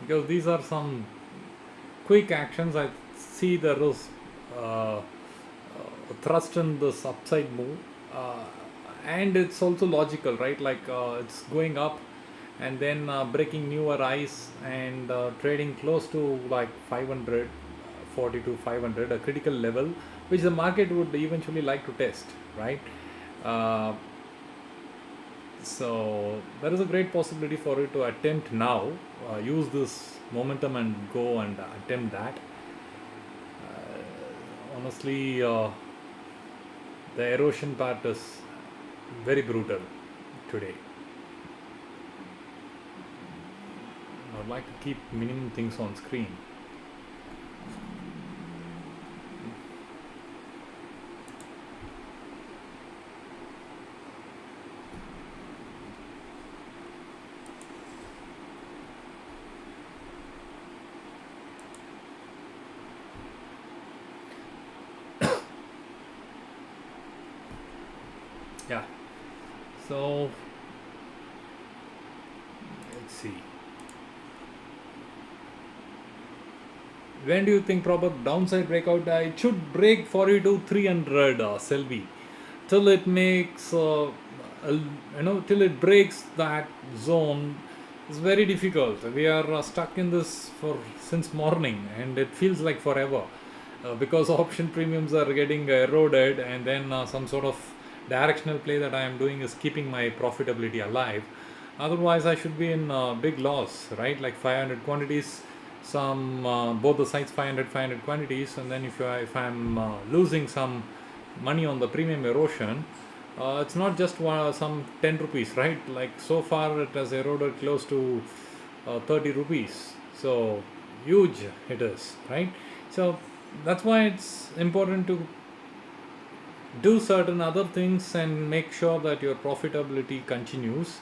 Because these are some quick actions. I see there is thrust in this upside move, uh, and it's also logical, right? Like it's going up and then breaking newer highs and trading close to like 500, 40 to 500, a critical level, which the market would eventually like to test, right? Uh, so there is a great possibility for it to attempt now, use this momentum and go and attempt that. Honestly, the erosion part is very brutal today. I'd like to keep minimum things on screen. Yeah. So let's see. When do you think proper downside breakout? It should break 42 300, Selby, till it makes till it breaks that zone. It's very difficult. We are stuck in this for since morning, and it feels like forever, because option premiums are getting eroded, and then some sort of directional play that I am doing is keeping my profitability alive. Otherwise, I should be in big loss, right? Like 500 quantities, some both the sides 500 quantities, and then if I'm losing some money on the premium erosion, it's not just some 10 rupees, right? Like so far, it has eroded close to 30 rupees. So huge it is, right? So that's why it's important to do certain other things and make sure that your profitability continues.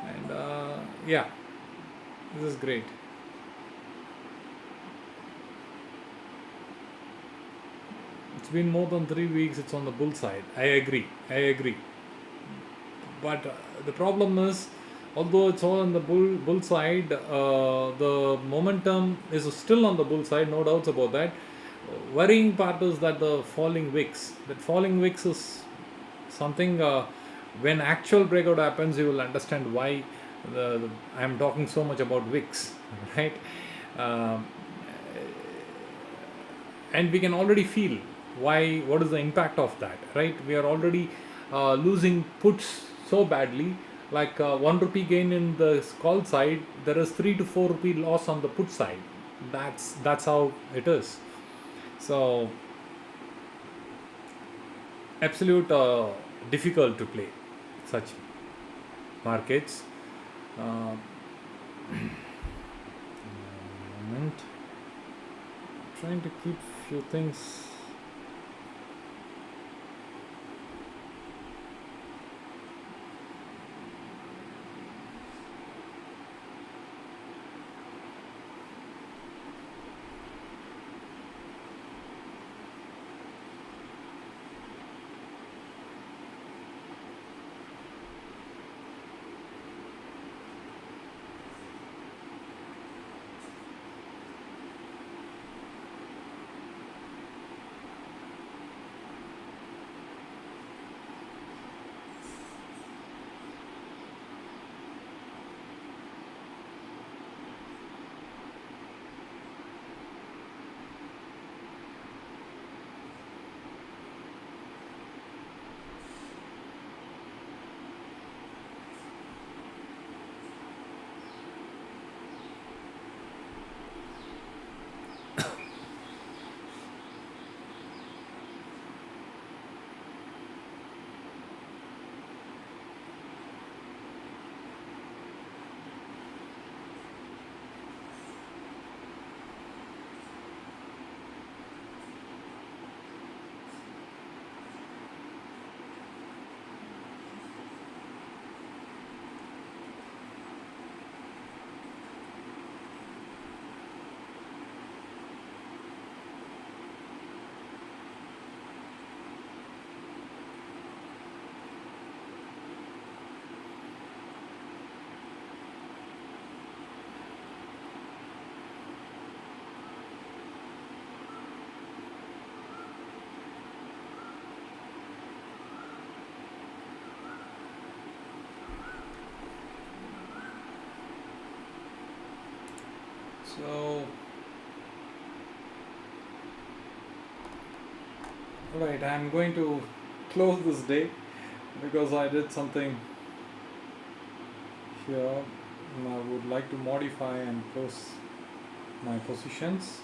And yeah, this is great. It's been more than 3 weeks. It's on the bull side. I agree. I agree. But the problem is, although it's all on the bull side, the momentum is still on the bull side. No doubts about that. Worrying part is that the falling wicks. That falling wicks is something. When actual breakout happens, you will understand why I am talking so much about wicks, right? Um and we can already feel what is the impact of that, right? We are already losing puts so badly, like 1 rupee gain in the call side, there is 3 to 4 rupee loss on the put side. That's how it is. So absolute difficult to play such markets. uh, Moment. Trying to keep few things. So, right, I'm going to close this day because I did something here. I would like to modify and close my positions.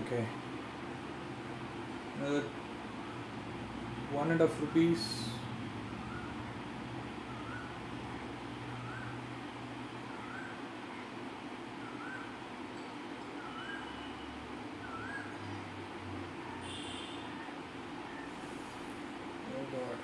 Okay, another 1.5 rupees. Oh God.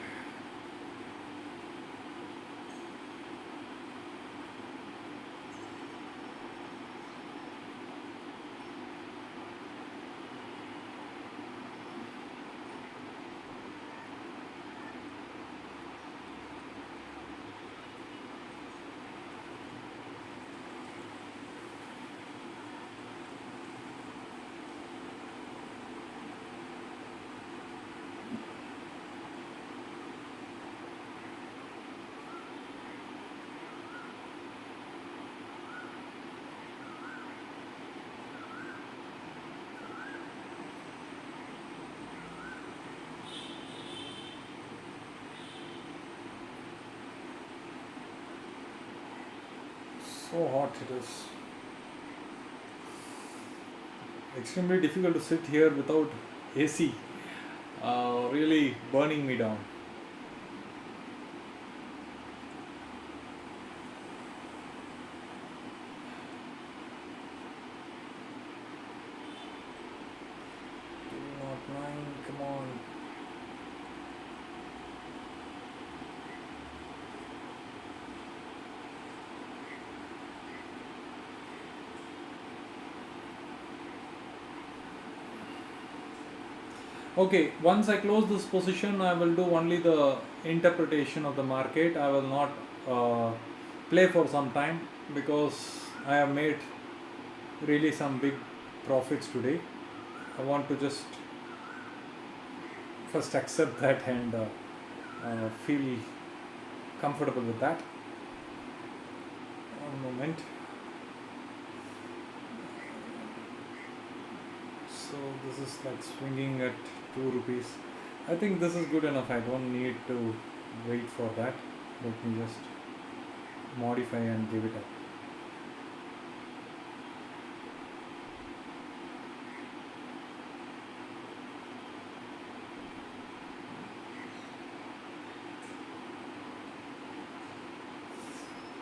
So hot it is. Extremely difficult to sit here without AC. Really burning me down. Not nine, come on. Okay, once I close this position, I will do only the interpretation of the market. I will not play for some time because I have made really some big profits today. I want to just first accept that and feel comfortable with that. One moment. So this is like swinging at 2 rupees. I think this is good enough. I don't need to wait for that. Let me just modify and give it up.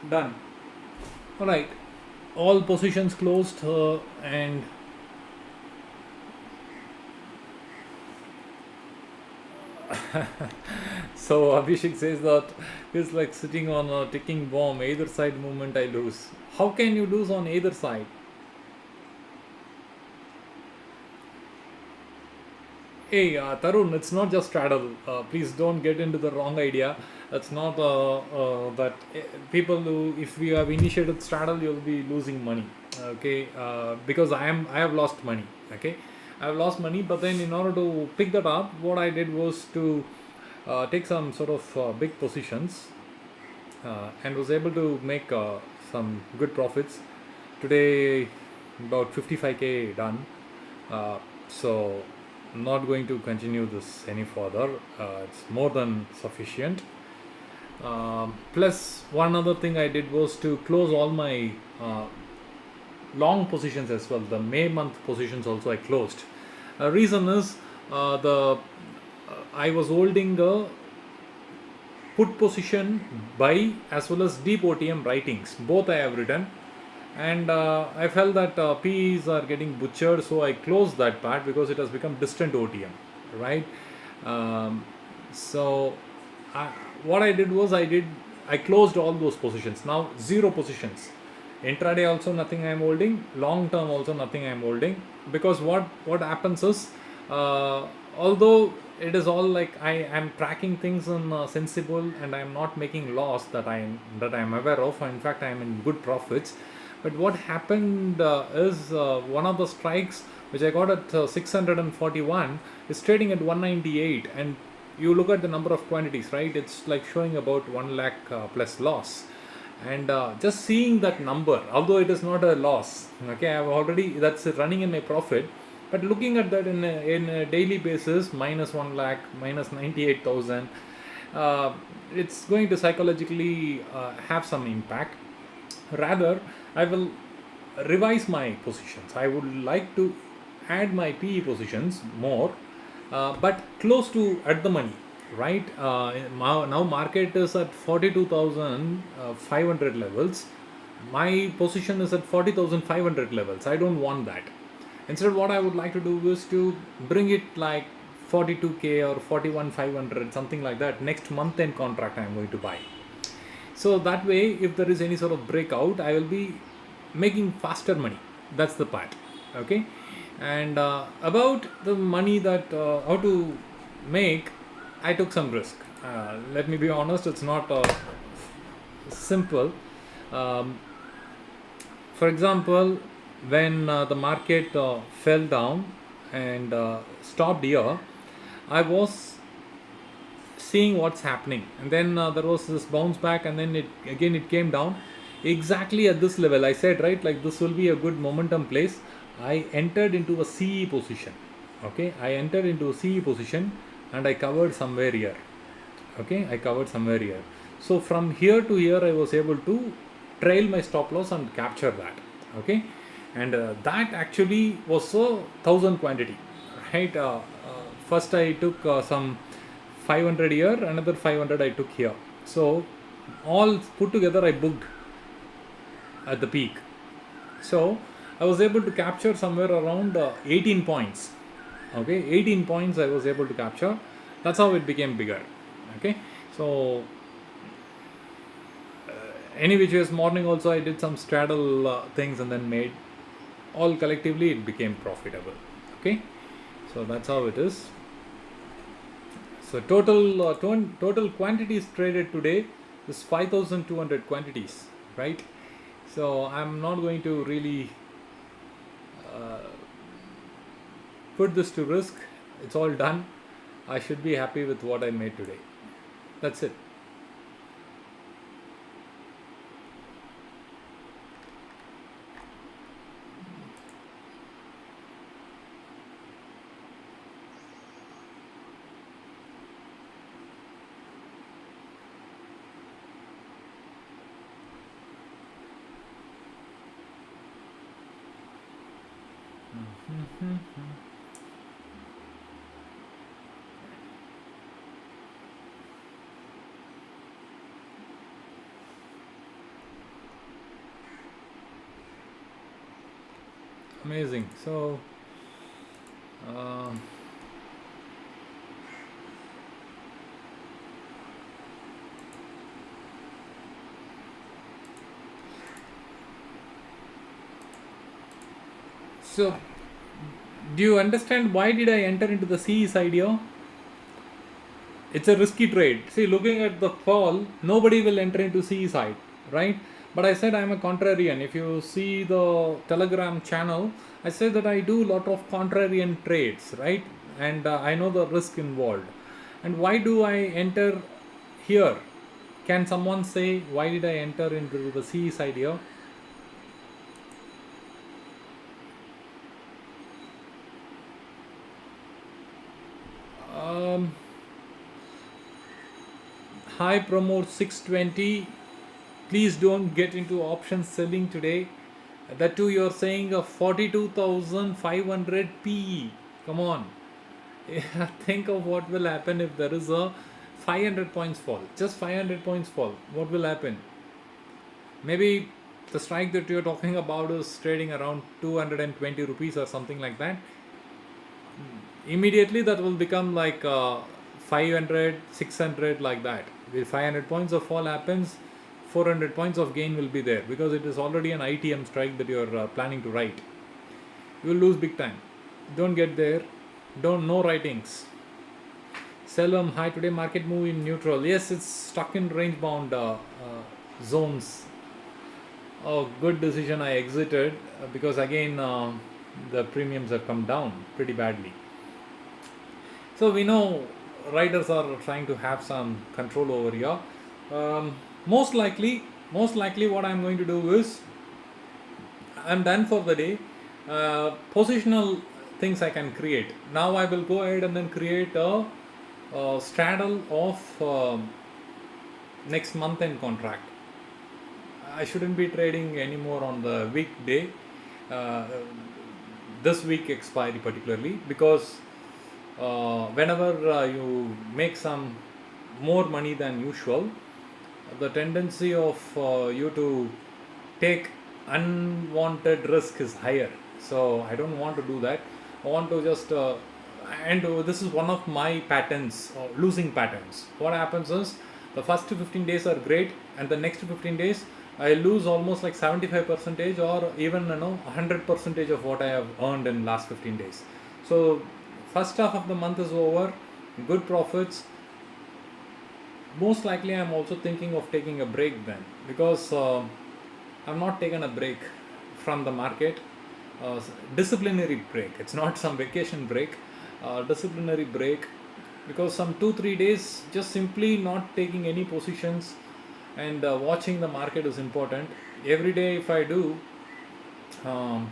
Done. All right, all positions closed and so Abhishek says that it's like sitting on a ticking bomb. Either side movement I lose. How can you lose on either side? Hey, Tarun, it's not just straddle. Please don't get into the wrong idea. That's not that people who, if we have initiated straddle, you'll be losing money. Okay, because I have lost money. Okay, I have lost money, but then in order to pick that up, what I did was to take some sort of big positions and was able to make some good profits. Today, about 55k done. So, I'm not going to continue this any further. It's more than sufficient. Plus, one other thing I did was to close all my long positions as well. The May month positions also I closed. Reason is the I was holding a put position buy as well as deep OTM writings. Both I have written, and I felt that PEs are getting butchered, so I closed that part because it has become distant OTM, right? So what I did was I closed all those positions. Now zero positions. Intraday also nothing I am holding. Long term also nothing I am holding, because what happens is although it is all like I am tracking things in sensible and I am not making loss that I am aware of. In fact, I am in good profits. But what happened is one of the strikes which I got at 641 is trading at 198, and you look at the number of quantities, right? It's like showing about 1 lakh plus loss. And just seeing that number, although it is not a loss, okay, I've already, that's running in my profit, but looking at that in a daily basis, minus 1 lakh, minus 98,000, it's going to psychologically have some impact. Rather, I will revise my positions. I would like to add my PE positions more, but close to at the money, right? Now market is at 42,500 levels. My position is at 40,500 levels. I don't want that. Instead, what I would like to do is to bring it like 42k or 41,500, something like that. Next month end contract I am going to buy. So that way, if there is any sort of breakout, I will be making faster money. That's the part. Okay. And about the money that how to make, I took some risk. Let me be honest, it's not simple. Um, for example, when the market fell down and stopped here, I was seeing what's happening, and then there was this bounce back, and then it came down exactly at this level. I said, right, like this will be a good momentum place. I entered into a CE position. Okay, I entered into a CE position, and I covered somewhere here. Okay, I covered somewhere here. So from here to here I was able to trail my stop loss and capture that. Okay, and that actually was a 1,000 quantity, right? First I took some 500 here, another 500 I took here. So all put together I booked at the peak. So I was able to capture somewhere around 18 points. Okay, 18 points I was able to capture. That's how it became bigger. Okay, so any which ways, morning also I did some straddle things and then made, all collectively it became profitable. Okay, so that's how it is. So total quantities traded today is 5,200 quantities, right? So I'm not going to really put this to risk. It's all done. I should be happy with what I made today. That's it. Amazing. So so do you understand why did I enter into the CE side here? It's a risky trade. See, looking at the fall, nobody will enter into CE side, right? But I said I'm a contrarian. If you see the Telegram channel, I said that I do a lot of contrarian trades, right? And I know the risk involved. And why do I enter here? Can someone say why did I enter into the CE side here? High promote 620. Please don't get into option selling today. That too, you're saying a 42,500 PE. Come on. Think of what will happen if there is a 500 points fall. Just 500 points fall. What will happen? Maybe the strike that you're talking about is trading around 220 rupees or something like that. Immediately that will become like 500, 600, like that. If 500 points of fall happens, 400 points of gain will be there, because it is already an ITM strike that you're planning to write. You will lose big time. Don't get there. No writings. Selvam, hi, today market move in neutral. Yes, it's stuck in range bound zones. Oh, good decision. I exited because again the premiums have come down pretty badly. So we know riders are trying to have some control over here. Um, most likely, most likely, what I'm going to do is I'm done for the day. Positional things I can create. Now I will go ahead and then create a straddle of next month end contract. I shouldn't be trading anymore on the weekday, uh, this week expiry particularly, because whenever you make some more money than usual, the tendency of you to take unwanted risk is higher. So I don't want to do that. I want to just and this is one of my patterns, losing patterns. What happens is the first 15 days are great, and the next 15 days I lose almost like 75 percentage or even 100 percentage of what I have earned in last 15 days. So first half of the month is over, good profits. Most likely I'm also thinking of taking a break then, because I've not taken a break from the market. Disciplinary break, it's not some vacation break, disciplinary break, because some 2-3 days just simply not taking any positions and watching the market is important. Every day if I do, um,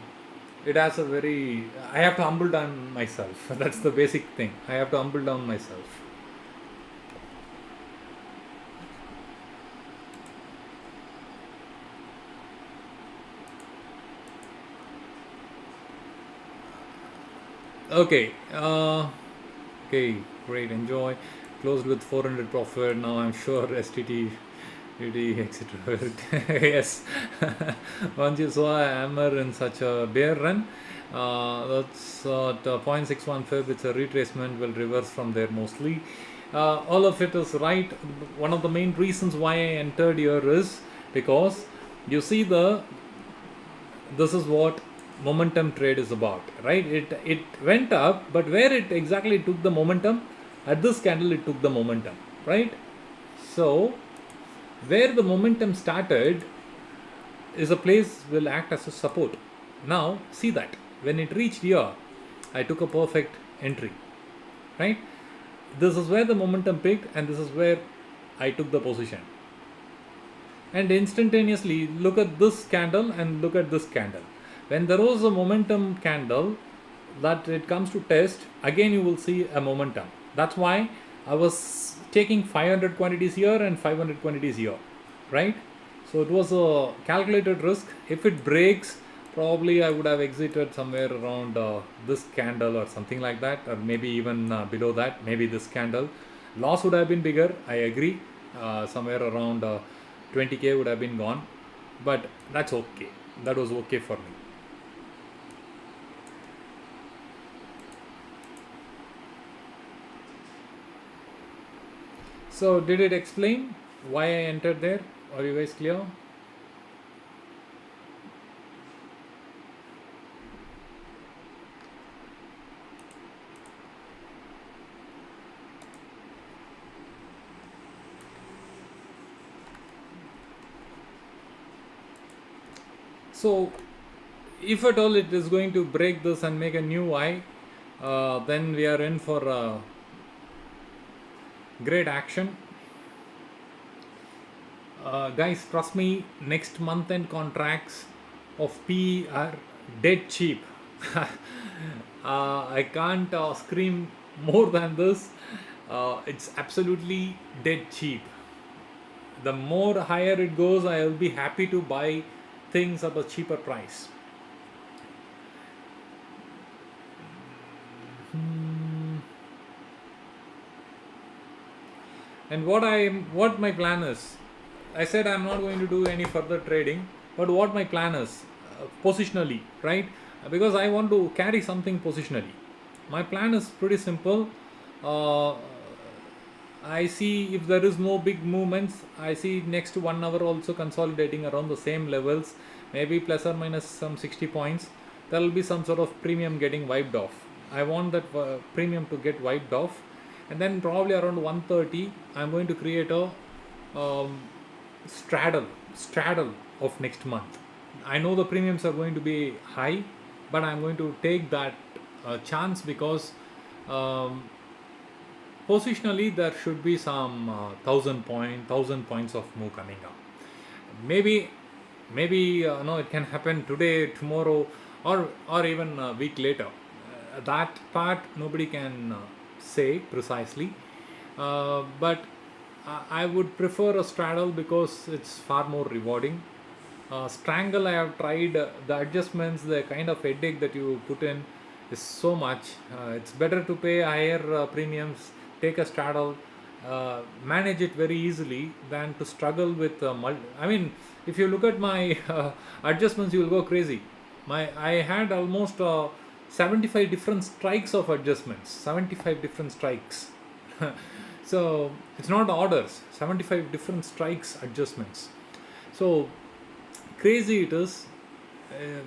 it has a very, I have to humble down myself. That's the basic thing, I have to humble down myself. Okay. Okay. Great. Enjoy. Closed with 400 profit. Now I'm sure STT, TT, etc. Yes. Once you saw a hammer in such a bear run, that's at 0.61 fib. It's a retracement. Will reverse from there mostly. All of it is right. One of the main reasons why I entered here is because you see the, this is what momentum trade is about, right? It went up, but where it exactly took the momentum, at this candle it took the momentum, right? So where the momentum started is a place will act as a support. Now see that when it reached here, I took a perfect entry, right? This is where the momentum picked, and this is where I took the position. And instantaneously look at this candle and look at this candle. When there was a momentum candle that it comes to test, again you will see a momentum. That's why I was taking 500 quantities here and 500 quantities here, right? So it was a calculated risk. If it breaks, probably I would have exited somewhere around this candle or something like that, or maybe even below that, maybe this candle. Loss would have been bigger, I agree. Somewhere around 20k would have been gone, but that's okay. That was okay for me. So did it explain why I entered there? Are you guys clear? So if at all it is going to break this and make a new high, then we are in for great action. Guys, trust me, next month end contracts of P are dead cheap. I can't scream more than this. It's absolutely dead cheap. The more higher it goes, I will be happy to buy things at a cheaper price. And what my plan is, I said I'm not going to do any further trading, but what my plan is, positionally, right? Because I want to carry something positionally. My plan is pretty simple. Uh, I see if there is no big movements, I see next 1 hour also consolidating around the same levels, maybe plus or minus some 60 points. There will be some sort of premium getting wiped off. I want that premium to get wiped off, and then probably around 1:30, I'm going to create a um, straddle of next month. I know the premiums are going to be high, but I'm going to take that chance because um, positionally there should be some 1,000 points of move coming up. Maybe no, it can happen today, tomorrow, or even a week later. That part nobody can say precisely, but I would prefer a straddle because it's far more rewarding. Strangle, I have tried the adjustments, the kind of headache that you put in is so much. It's better to pay higher premiums, take a straddle, manage it very easily than to struggle with. I mean, if you look at my adjustments, you will go crazy. I had almost 75 different strikes of adjustments, 75 different strikes. So it's not orders, 75 different strikes adjustments. So crazy it is.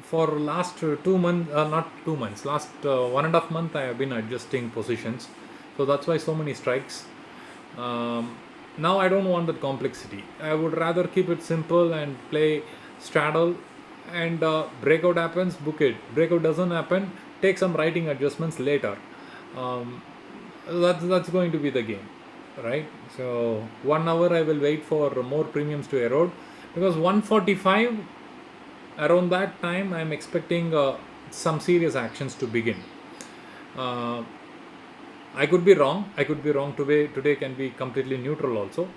For last 2 months, not 2 months, last 1.5 months I have been adjusting positions, so that's why so many strikes. Now I don't want that complexity. I would rather keep it simple and play straddle, and breakout happens, book it. Breakout doesn't happen, take some writing adjustments later. um, that's going to be the game, right? So 1 hour I will wait for more premiums to erode, because 145, around that time I'm expecting some serious actions to begin. uh, I could be wrong. Today can be completely neutral also,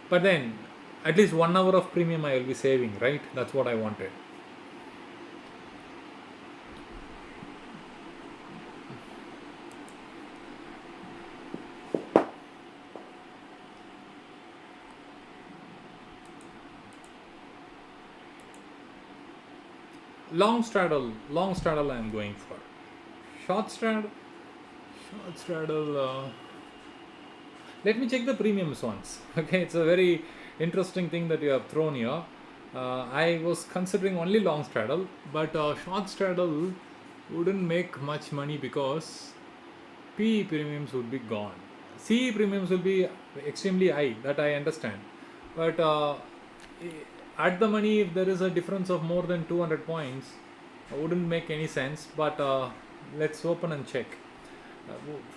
but then at least 1 hour of premium I will be saving, right? That's what I wanted. Long straddle I am going for. Short straddle short straddle let me check the premiums once. Okay, it's a very interesting thing that you have thrown here. I was considering only long straddle, but short straddle wouldn't make much money because PE premiums would be gone. CE premiums will be extremely high, that I understand. But at the money, if there is a difference of more than 200 points, wouldn't make any sense. But let's open and check.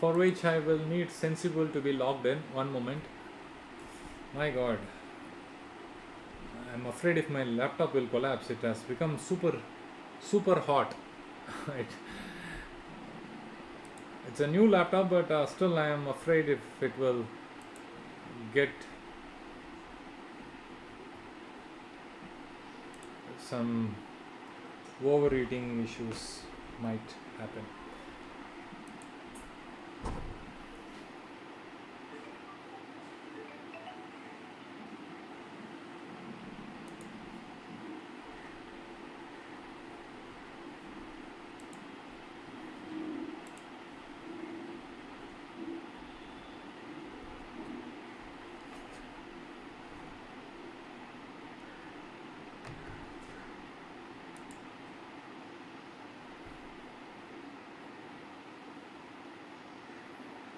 For which I will need sensible to be logged in. One moment. My God, I'm afraid if my laptop will collapse. It has become super hot. It, it's a new laptop, but still I am afraid if it will get some overheating issues might happen.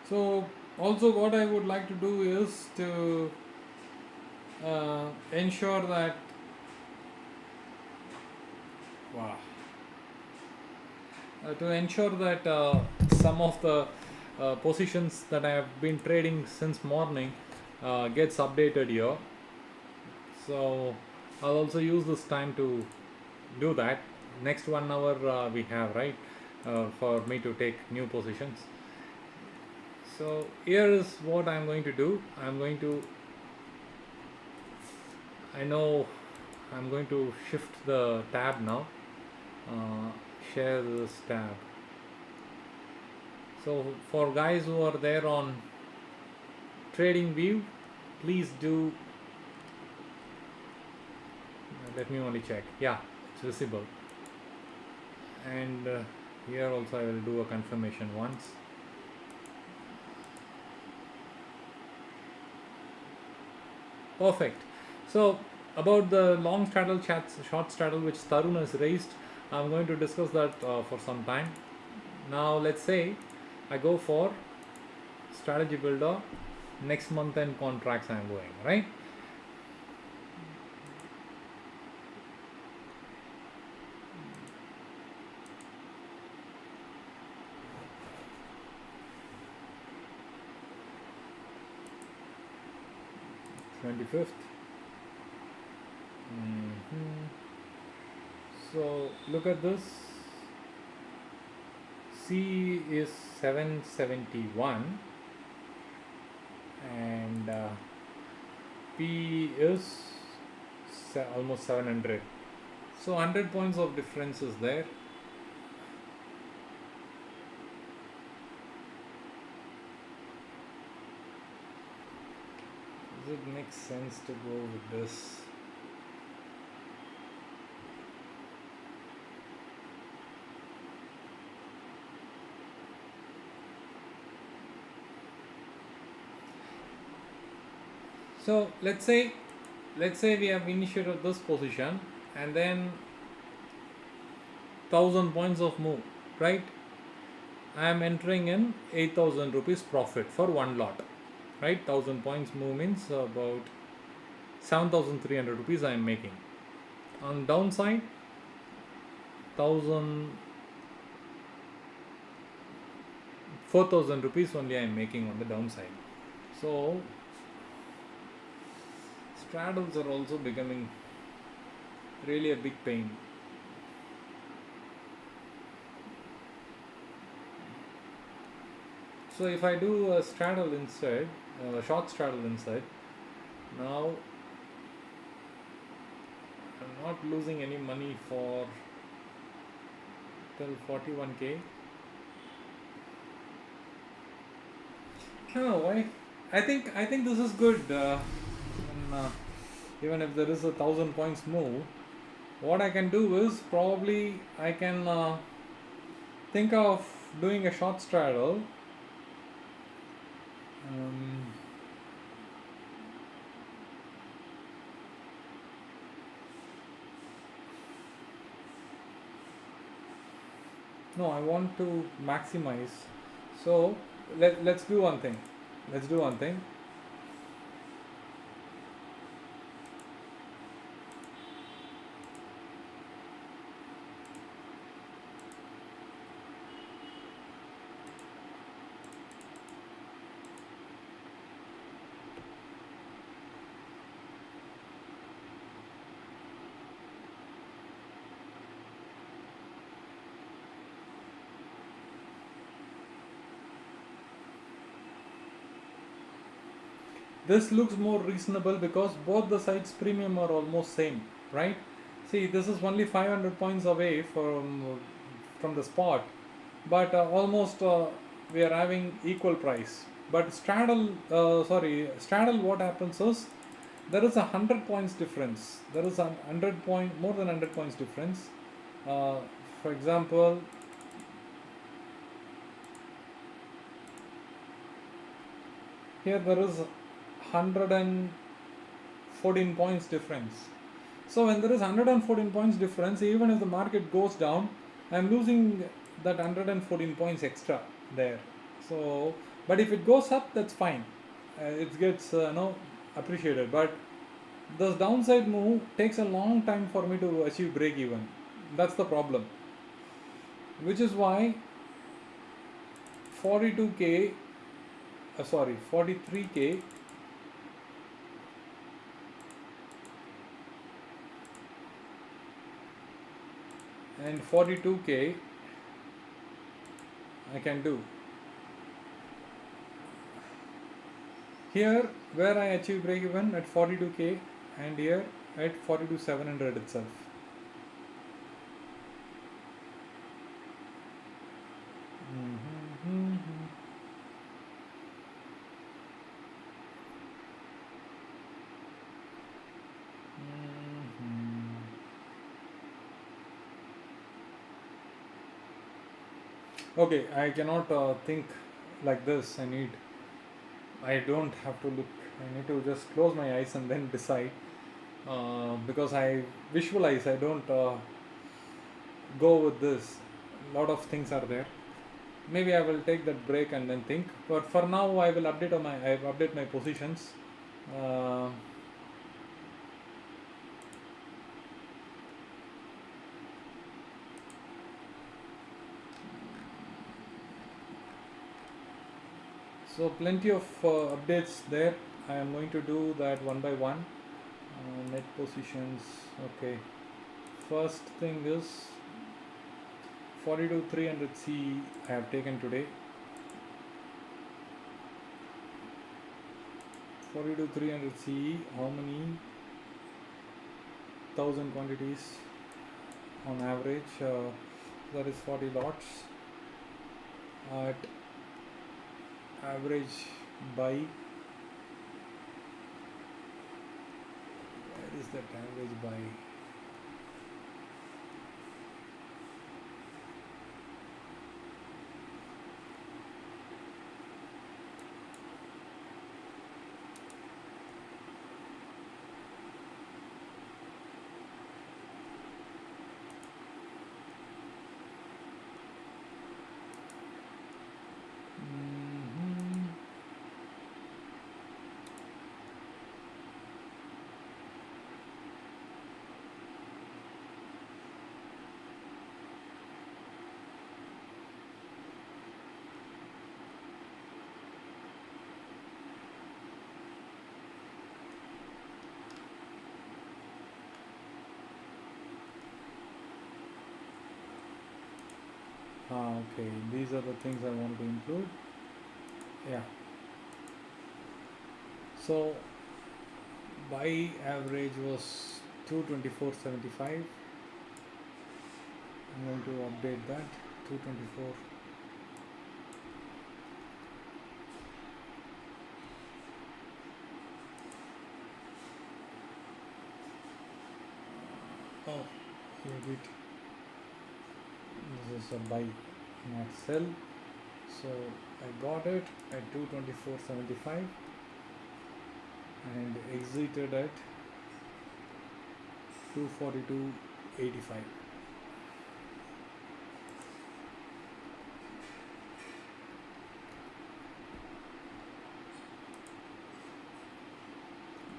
So also what I would like to do is to ensure that wow, to ensure that some of the positions that I have been trading since morning gets updated here. So I'll also use this time to do that. Next 1 hour we have, right, for me to take new positions. So here is what I'm going to do. I know I'm going to shift the tab now. Share this tab. So for guys who are there on trading view, please do. Let me only check. Yeah, it's visible. And here also I will do a confirmation once. Perfect. So about the long straddle, short straddle, which Tarun has raised, I'm going to discuss that for some time. Now let's say I go for strategy builder, next month end contracts I'm going, right? 25th. Mhm. So look at this. C is 771 and P is almost 700. So 100 points of difference is there. Does it make sense to go with this? So let's say we have initiated this position and then 1000 points of move, right? I am entering in 8000 rupees profit for one lot, right? 1000 points move means about 7300 rupees I am making. On downside, 4000 rupees only I am making on the downside. So straddles are also becoming really a big pain. So if I do a straddle instead, a short straddle inside, now I'm not losing any money for till 41k. I don't know why. I think this is good. Even if there is a 1000 points move, what I can do is probably I can think of doing a short straddle. No, I want to maximize. So let's do one thing. This looks more reasonable because both the sides premium are almost same, right? See, this is only 500 points away from the spot, but almost we are having equal price. But straddle. What happens is there is 100 points difference. There is more than 100 points difference. For example, here there is 114 points difference. So when there is 114 points difference, even if the market goes down, I am losing that 114 points extra there. So, but if it goes up, that's fine. It gets appreciated. But this downside move takes a long time for me to achieve break even. That's the problem. Which is why 43k and 42k I can do. Here where I achieve break even at 42k and here at 42,700 itself. Okay, I cannot think like this. I don't have to look. I need to just close my eyes and then decide. Because I visualize. I don't go with this. A lot of things are there. Maybe I will take that break and then think. But for now, I will update my positions. So plenty of updates there. I am going to do that one by one. Net positions. Okay, first thing is 42,300C I have taken today. 42,300C, how many 1000 quantities on average? That is 40 lots at average buy. Where is that average buy? Okay, these are the things I want to include. Yeah, so buy average was 224.75. I'm going to update that. 224. Oh, here it. This is a buy, not sell. So I got it at 224.75 and exited at 242.85.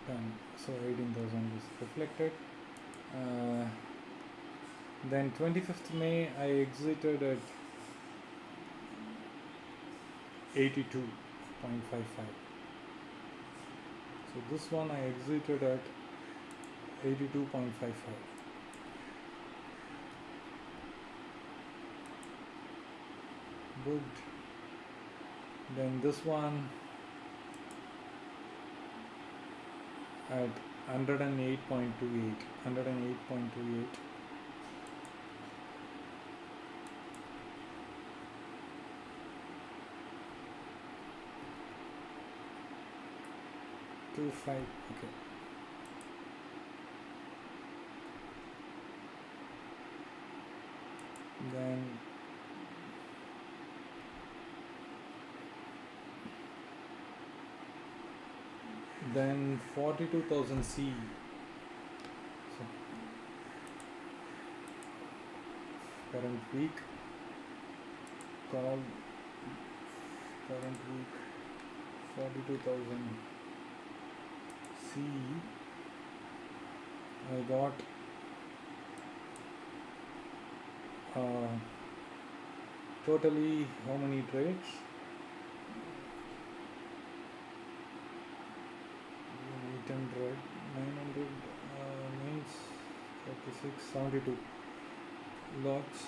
Done. So 18,000 is reflected. Then 25th May I exited at 82.55. So this one I exited at 82.55. Booked. Then this one at 108.28. 25, okay. Then 42,000C. So current week, call current week 42,000C. I got totally how many trades? 800, 900 means 36, 72 lots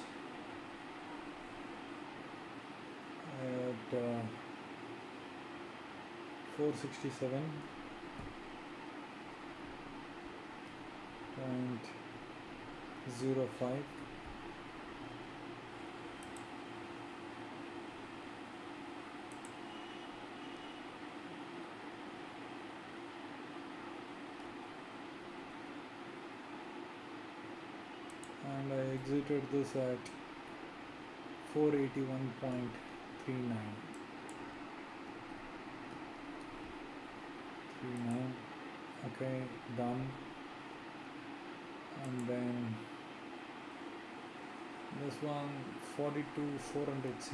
at 467.05. And I exited this at 481.39. Okay, done. And then this one 42,400C.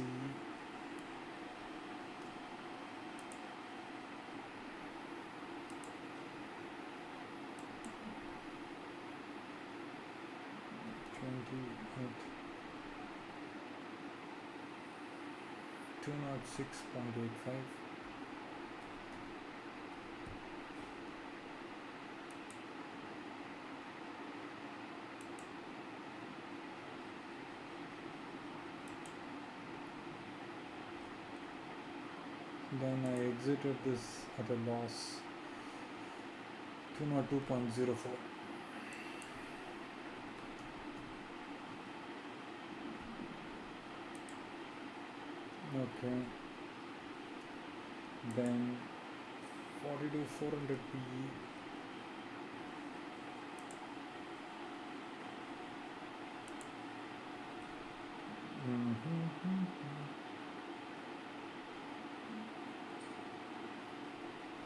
At 206.85. Then I exited this at a loss 202.04. Okay, then 42,400 PE.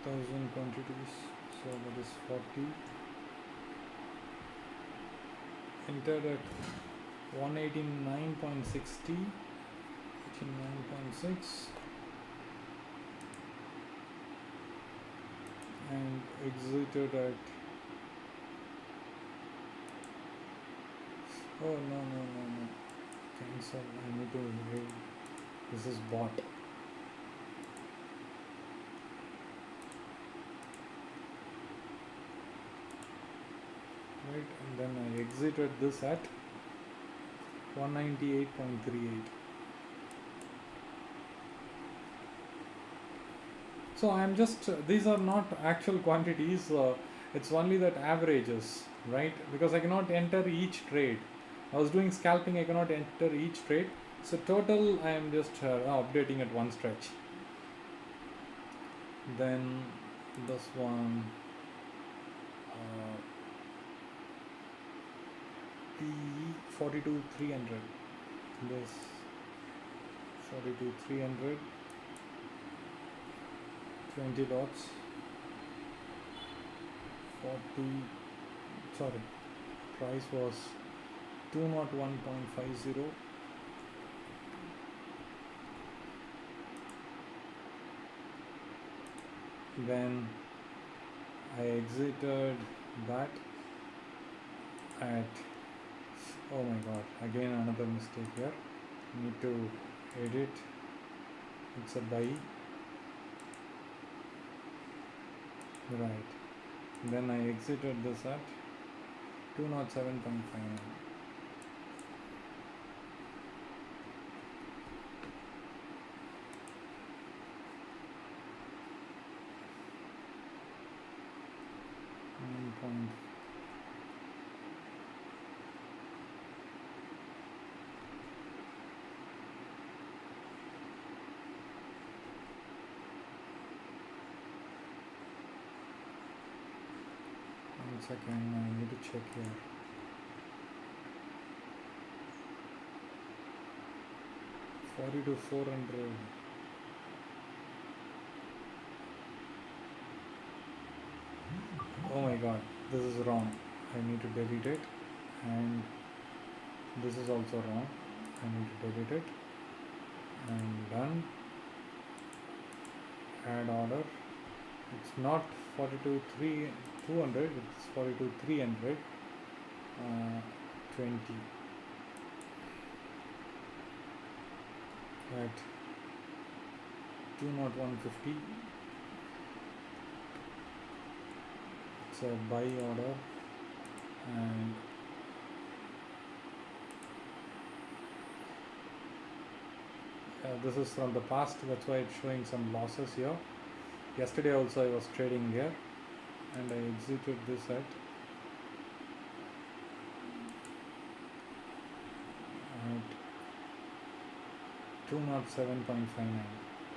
Thousand quantities, so that is 40. Entered at 189.60, 89.6, and exited at, oh no, cancel, I need to, this is bot. Right, and then I exited this at 198.38. So I am just, these are not actual quantities, it's only that averages, right? Because I cannot enter each trade. I was doing scalping, I cannot enter each trade. So total I am just updating at one stretch. Then this one, PE 42,300. This 42,300. 20 dots. 40. Sorry, price was 201.50. Then I exited that at, oh my god, again another mistake here, need to edit, it's a buy, right, then I exited this at 207.59. Point. One second, I need to check here. $42,400. Oh my god, this is wrong. I need to delete it, and this is also wrong. I need to delete it, and done. Add order. It's not 42,200, it's 42,300. 20 at 201.50. It's a buy order, and this is from the past, that's why it's showing some losses here. Yesterday also I was trading here, and I exited this at 207.59.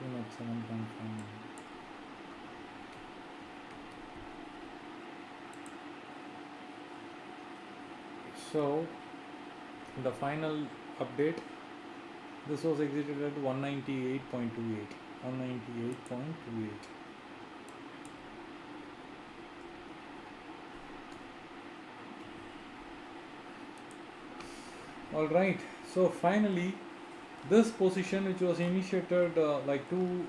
207.59. So the final update, this was exited at 198.28. 198.28. All right, so finally this position, which was initiated like 2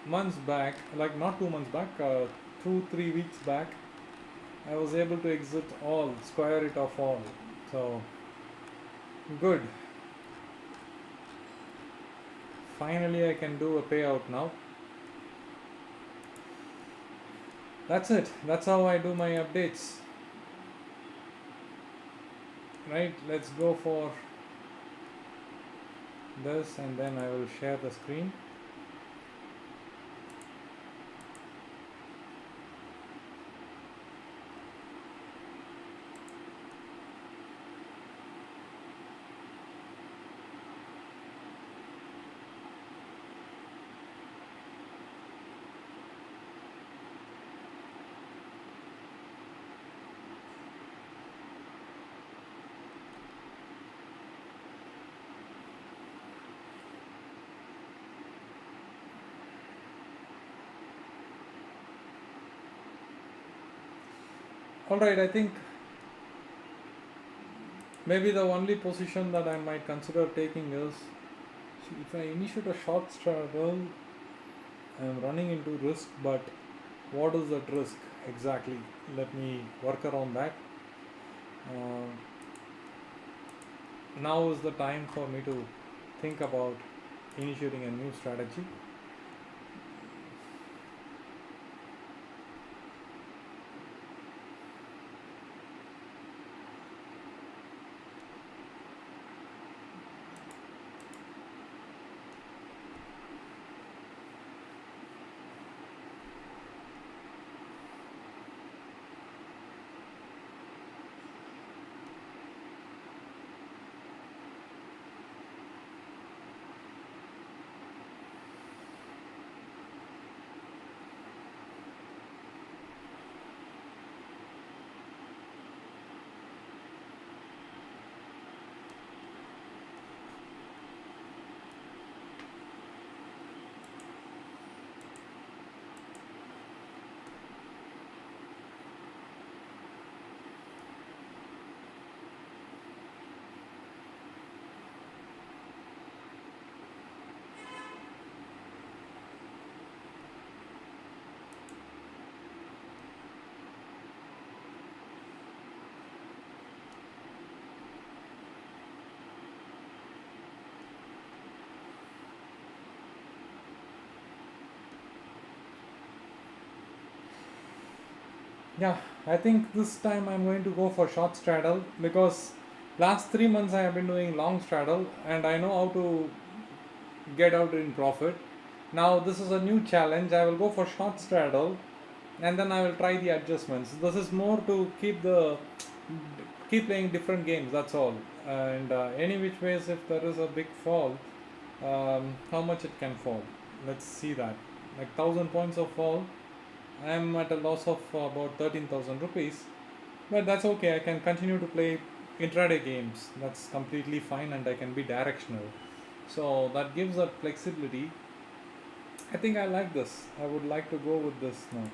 months back, like not 2 months back, 2-3 weeks back, I was able to exit all, square it off all. So good. Finally I can do a payout now. That's it. That's how I do my updates. Right, let's go for this, and then I will share the screen. Alright, I think maybe the only position that I might consider taking is, if I initiate a short straddle, I am running into risk, but what is that risk exactly? Let me work around that. Uh, Now is the time for me to think about initiating a new strategy. Yeah, I think this time I'm going to go for short straddle, because last 3 months I have been doing long straddle and I know how to get out in profit. Now this is a new challenge. I will go for short straddle and then I will try the adjustments. This is more to keep playing different games. That's all. And any which ways, if there is a big fall, how much it can fall? Let's see that. Like 1,000 points of fall, I am at a loss of about 13,000 rupees. But that's okay. I can continue to play intraday games. That's completely fine, and I can be directional. So that gives that flexibility. I think I like this. I would like to go with this now.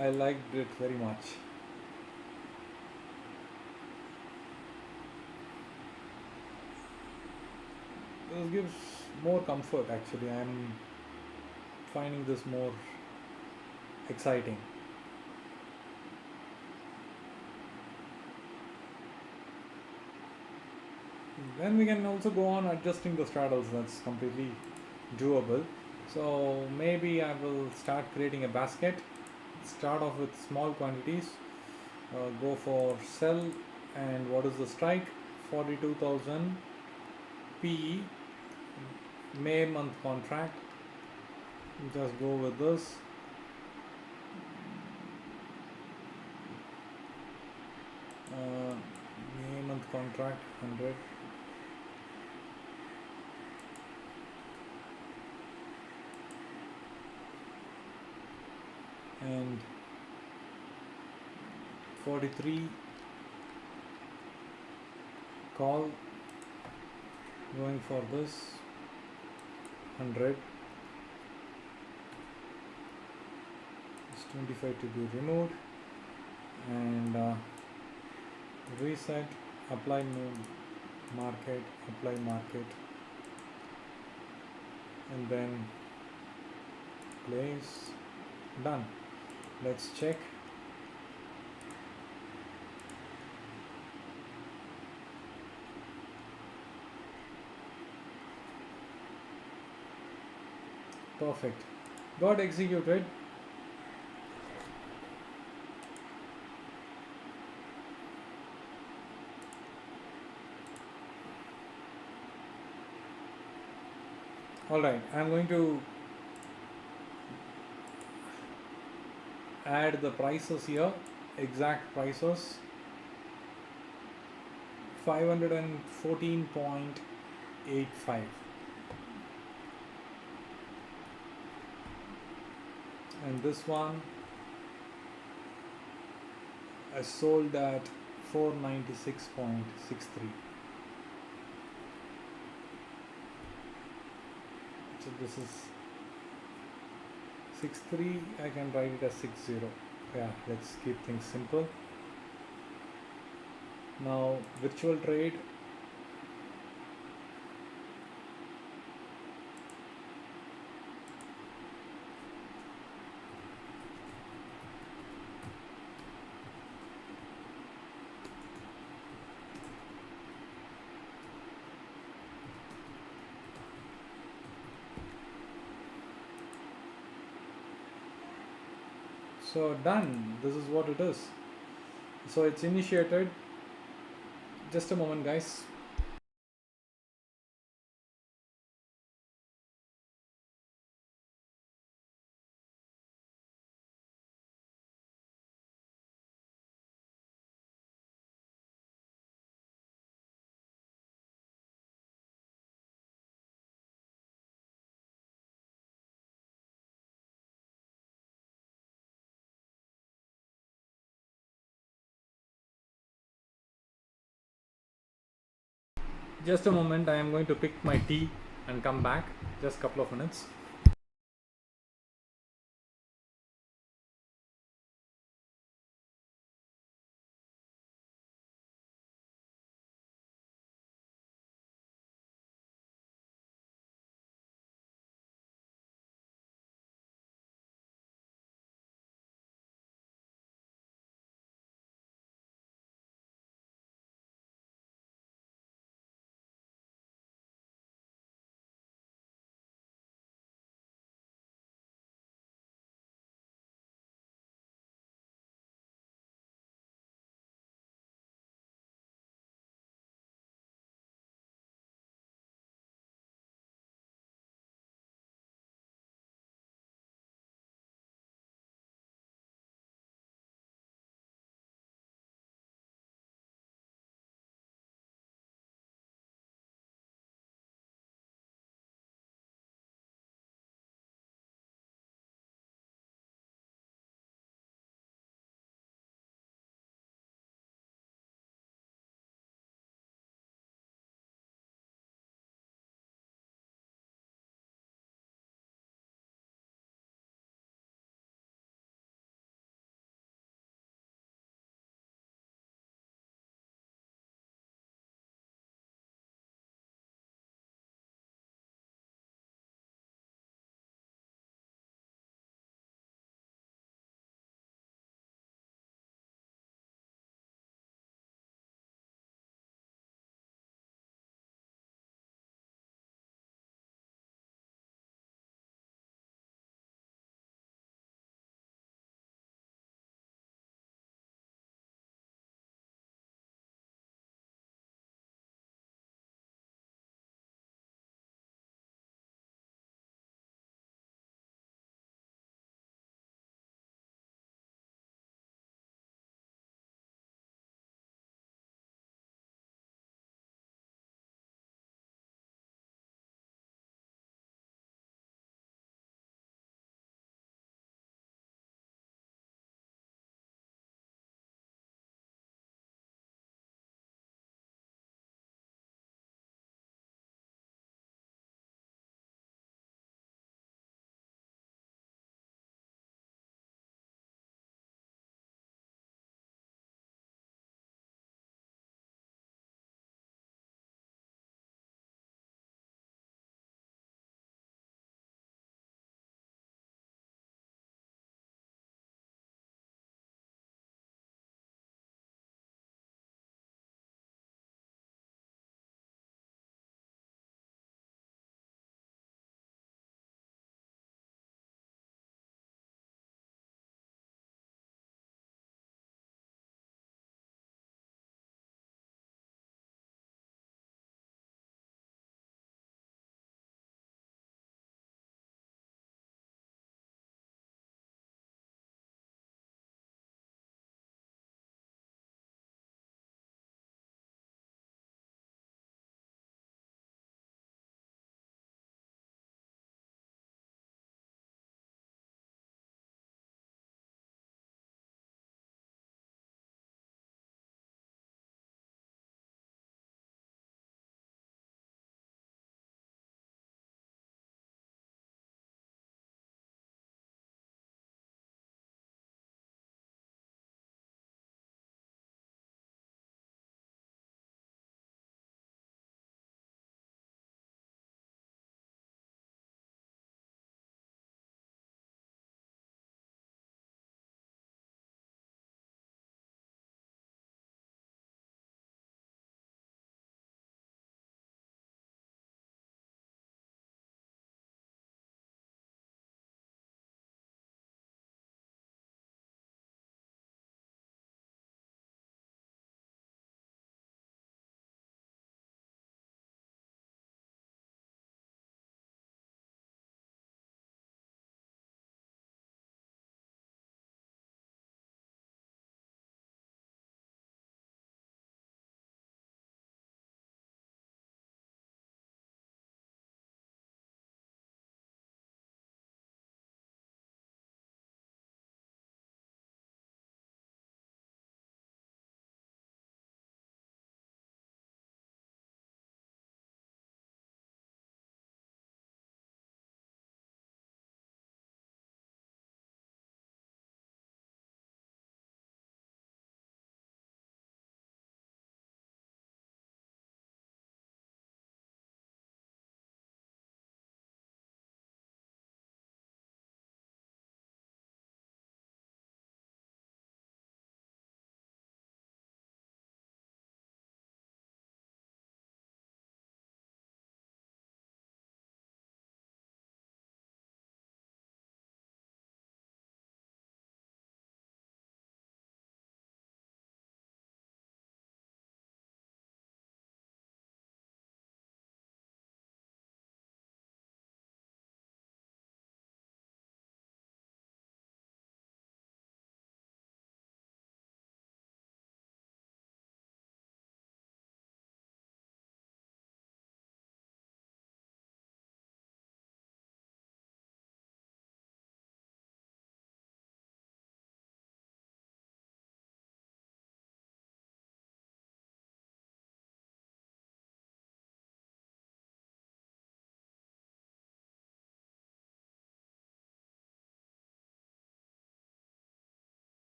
I liked it very much. This gives more comfort actually. I'm finding this more exciting. Then we can also go on adjusting the straddles. That's completely doable. So maybe I will start creating a basket. Start off with small quantities. Go for sell, and what is the strike? 42,000 PE, May month contract. Just go with this. May month contract 100. And 43 call, going for this 100. It's 25 to be removed, and reset, apply market, apply market, and then place. Done. Let's check. Perfect. Got executed. Alright, I'm going to add the prices here, exact prices. 514.85, and this one I sold at 496.63. So this is 63, I can write it as 60. Yeah, let's keep things simple. Now, virtual trade. So done. This is what it is. So it's initiated. Just a moment, guys. Just a moment. I am going to pick my tea and come back. Just a couple of minutes.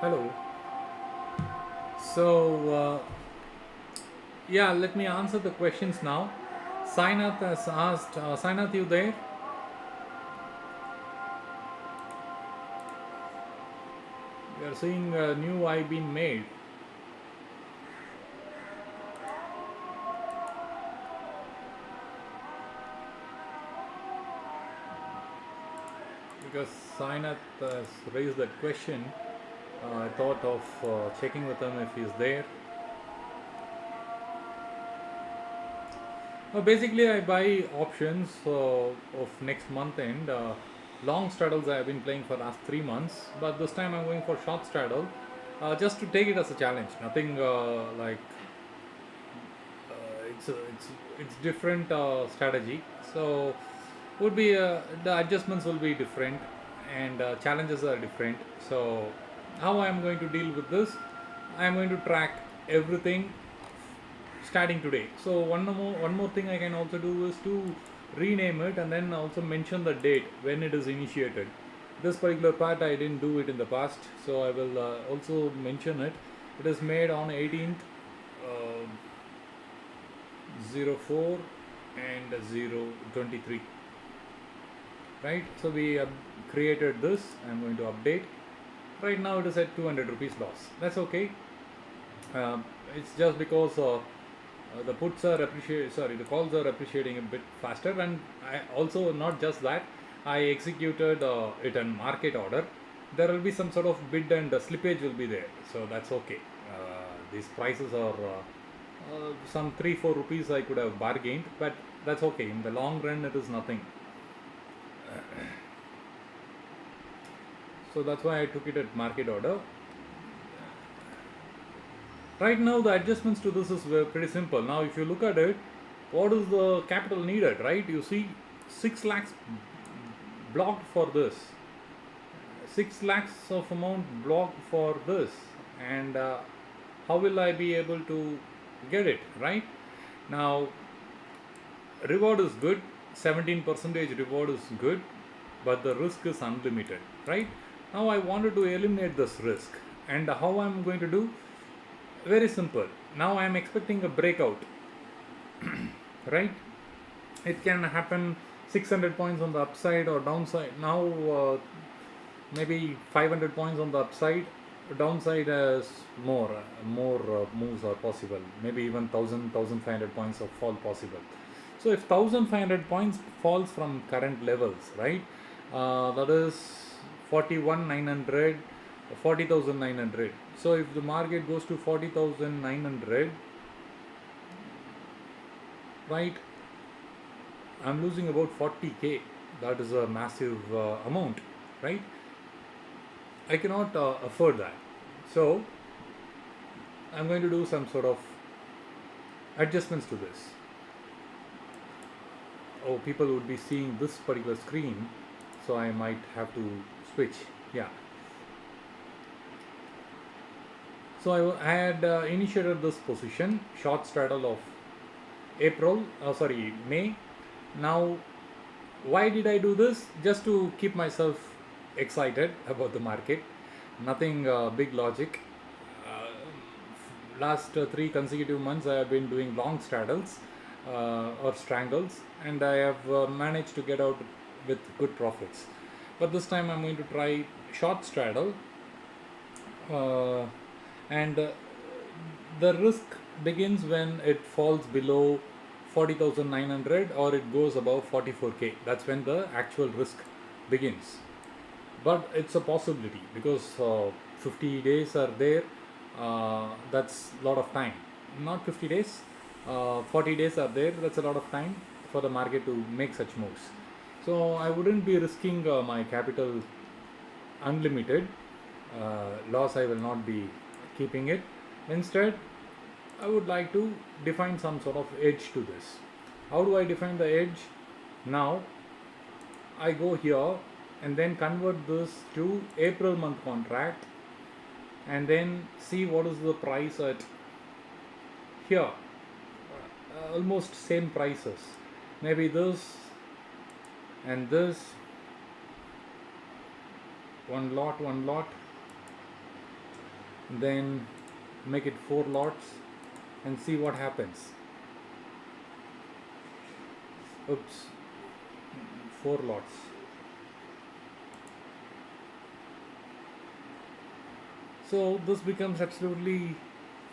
Hello. So, yeah, let me answer the questions now. Sainath has asked, Sainath, you there? We are seeing a new eye being made. Because Sainath has raised that question, I thought of checking with him if he's there. Basically, I buy options of next month end. Long straddles I have been playing for last 3 months, but this time I'm going for short straddle, just to take it as a challenge. Nothing like it's different strategy. So would be the adjustments will be different, and challenges are different. So how I am going to deal with this? I am going to track everything starting today. So one more thing I can also do is to rename it and then also mention the date when it is initiated. This particular part I didn't do it in the past, so I will also mention it. It is made on 18th, uh, 04 and 023, right? So we created this. I'm going to update. Right now it is at 200 rupees loss. That's okay. It's just because the puts are the calls are appreciating a bit faster, and I also, not just that, I executed it in market order. There will be some sort of bid and slippage will be there, so that's okay. These prices are some 3-4 rupees I could have bargained, but that's okay. In the long run, it is nothing. So that's why I took it at market order. Right now the adjustments to this is pretty simple. Now if you look at it, what is the capital needed, right? You see 6 lakhs blocked for this, 6 lakhs of amount blocked for this, and how will I be able to get it, right? Now reward is good, 17% reward is good, but the risk is unlimited, right? Now I wanted to eliminate this risk, and how I'm going to do? Very simple. Now I am expecting a breakout, right? It can happen 600 points on the upside or downside. Now maybe 500 points on the upside, downside as more moves are possible. Maybe even 1500 points of fall possible. So if 1500 points falls from current levels, right, that is 41,900, 40,900. So if the market goes to 40,900, right, I'm losing about 40k. That is a massive amount, right? I cannot afford that. So I'm going to do some sort of adjustments to this. Oh, people would be seeing this particular screen, so I might have to switch. Yeah. So I had initiated this position, short straddle of May. Now, why did I do this? Just to keep myself excited about the market. Nothing big logic. Last 3 consecutive months I have been doing long straddles or strangles, and I have managed to get out with good profits. But this time I'm going to try short straddle. And the risk begins when it falls below 40,900 or it goes above 44k. That's when the actual risk begins. But it's a possibility because 50 days are there. That's a lot of time. Not 50 days, 40 days are there. That's a lot of time for the market to make such moves. So I wouldn't be risking my capital unlimited. Loss I will not be keeping it. Instead, I would like to define some sort of edge to this. How do I define the edge? Now I go here and then convert this to April month contract and then see what is the price at here. Almost same prices. Maybe this and this. One lot. then make it 4 lots and see what happens. Oops, 4 lots. So this becomes absolutely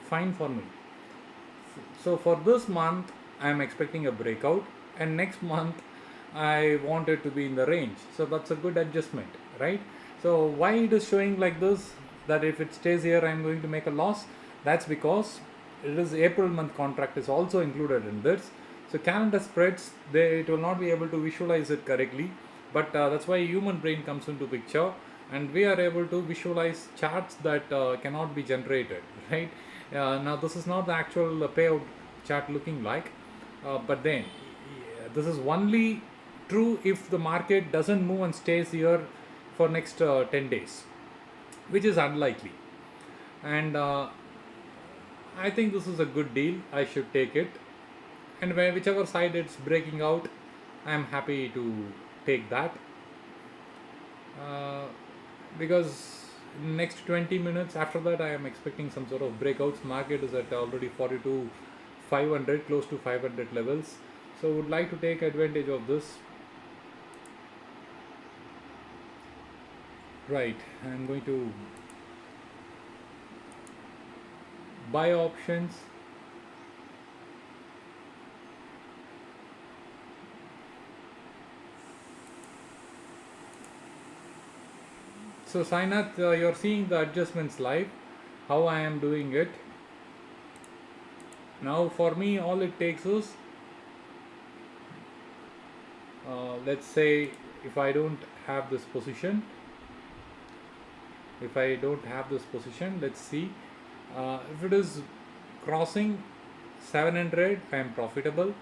fine for me. So for this month I am expecting a breakout, and next month I want it to be in the range, so that's a good adjustment, right? So why it is showing like this, that if it stays here I am going to make a loss? That's because it is April month contract is also included in this. So calendar spreads, it will not be able to visualize it correctly, but that's why human brain comes into picture, and we are able to visualize charts that cannot be generated, right? Now this is not the actual payout chart looking like, but then this is only true if the market doesn't move and stays here for next 10 days, which is unlikely. And I think this is a good deal, I should take it, and whichever side it's breaking out, I am happy to take that, uh, because next 20 minutes after that I am expecting some sort of breakouts. Market is at already 42 500, close to 500 levels, so would like to take advantage of this. Right, I'm going to buy options. So Sainath, you're seeing the adjustments live, how I am doing it. Now for me all it takes is, let's say if I don't have this position, let's see, if it is crossing 700 I am profitable.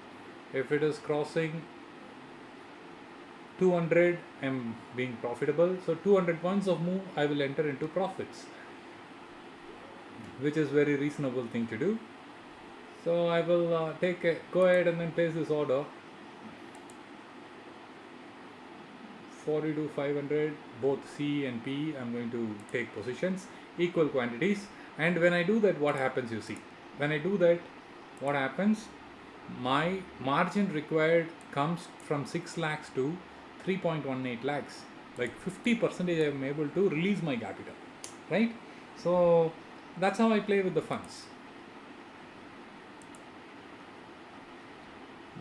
If it is crossing 200 I am being profitable. So 200 points of move I will enter into profits, which is very reasonable thing to do. So I will go ahead and then place this order 42 500, both C and P. I'm going to take positions, equal quantities, and when I do that, what happens? You see, when I do that, what happens? My margin required comes from 6 lakhs to 3.18 lakhs. Like 50% I am able to release my capital, right? So that's how I play with the funds.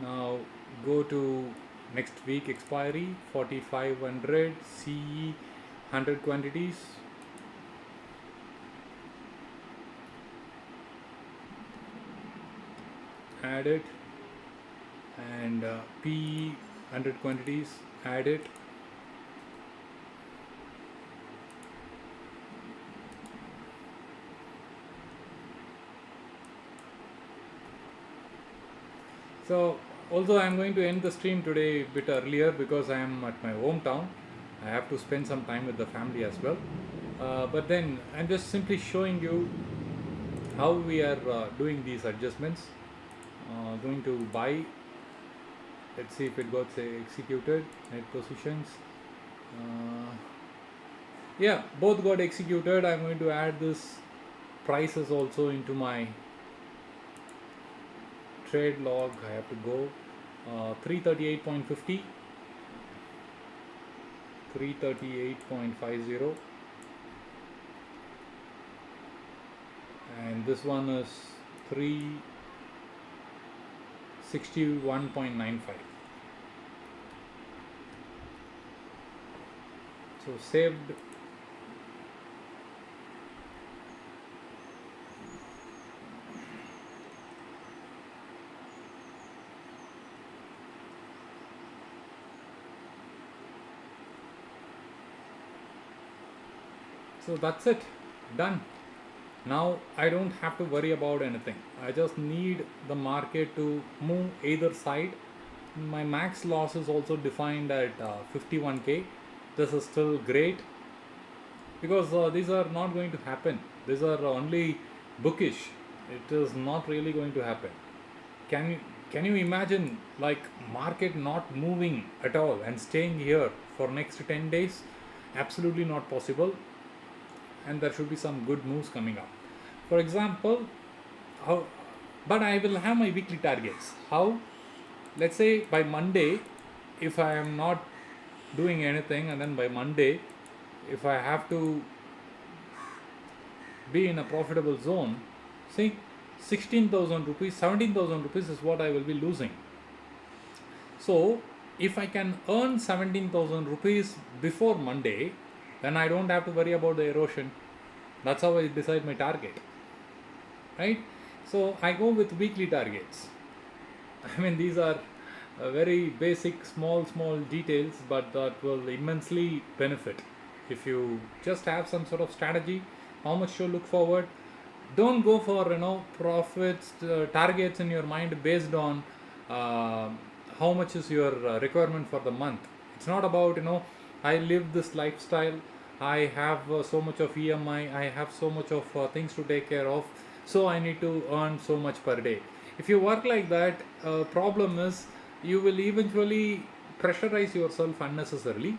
Now go to next week expiry 4500 CE 100 quantities. Add it, and PE 100 quantities, add it. So also I am going to end the stream today a bit earlier because I am at my hometown. I have to spend some time with the family as well. But then I'm just simply showing you how we are doing these adjustments. Going to buy. Let's see if it got executed. Net positions. Yeah, both got executed. I'm going to add this prices also into my trade log. I have to go 338.50, 338.50, and this one is 361.95. So saved. So that's it, done. Now I don't have to worry about anything. I just need the market to move either side. My max loss is also defined at 51k. This is still great because these are not going to happen. These are only bookish. It is not really going to happen. Can you imagine like market not moving at all and staying here for next 10 days? Absolutely not possible. and there should be some good moves coming up. For example, how, but I will have my weekly targets. How? Let's say by Monday, if I am not doing anything, and then by Monday, if I have to be in a profitable zone, see, 16,000 rupees, 17,000 rupees is what I will be losing. So if I can earn 17,000 rupees before Monday, then I don't have to worry about the erosion. That's how I decide my target, right? So I go with weekly targets. I mean, these are very basic, small details, but that will immensely benefit if you just have some sort of strategy, how much to look forward. Don't go for profits targets in your mind based on uh, how much is your requirement for the month. It's not about I live this lifestyle, I have so much of EMI, I have so much of things to take care of, so I need to earn so much per day. If you work like that, problem is you will eventually pressurize yourself unnecessarily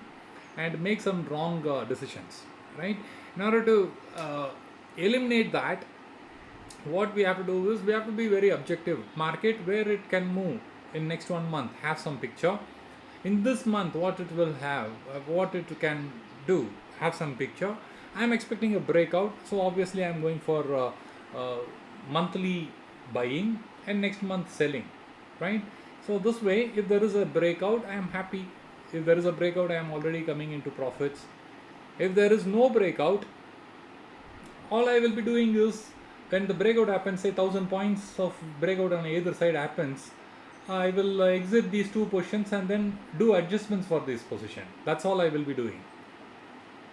and make some wrong decisions, right? In order to eliminate that, what we have to do is we have to be very objective. Market where it can move in next 1 month, have some picture. In this month, what it will have, what it can do, have some picture. I am expecting a breakout, so obviously I am going for monthly buying and next month selling, right? So this way, if there is a breakout, I am happy. If there is a breakout, I am already coming into profits. If there is no breakout, all I will be doing is, when the breakout happens, say 1,000 points of breakout on either side happens, I will exit these two positions and then do adjustments for this position. That's all I will be doing.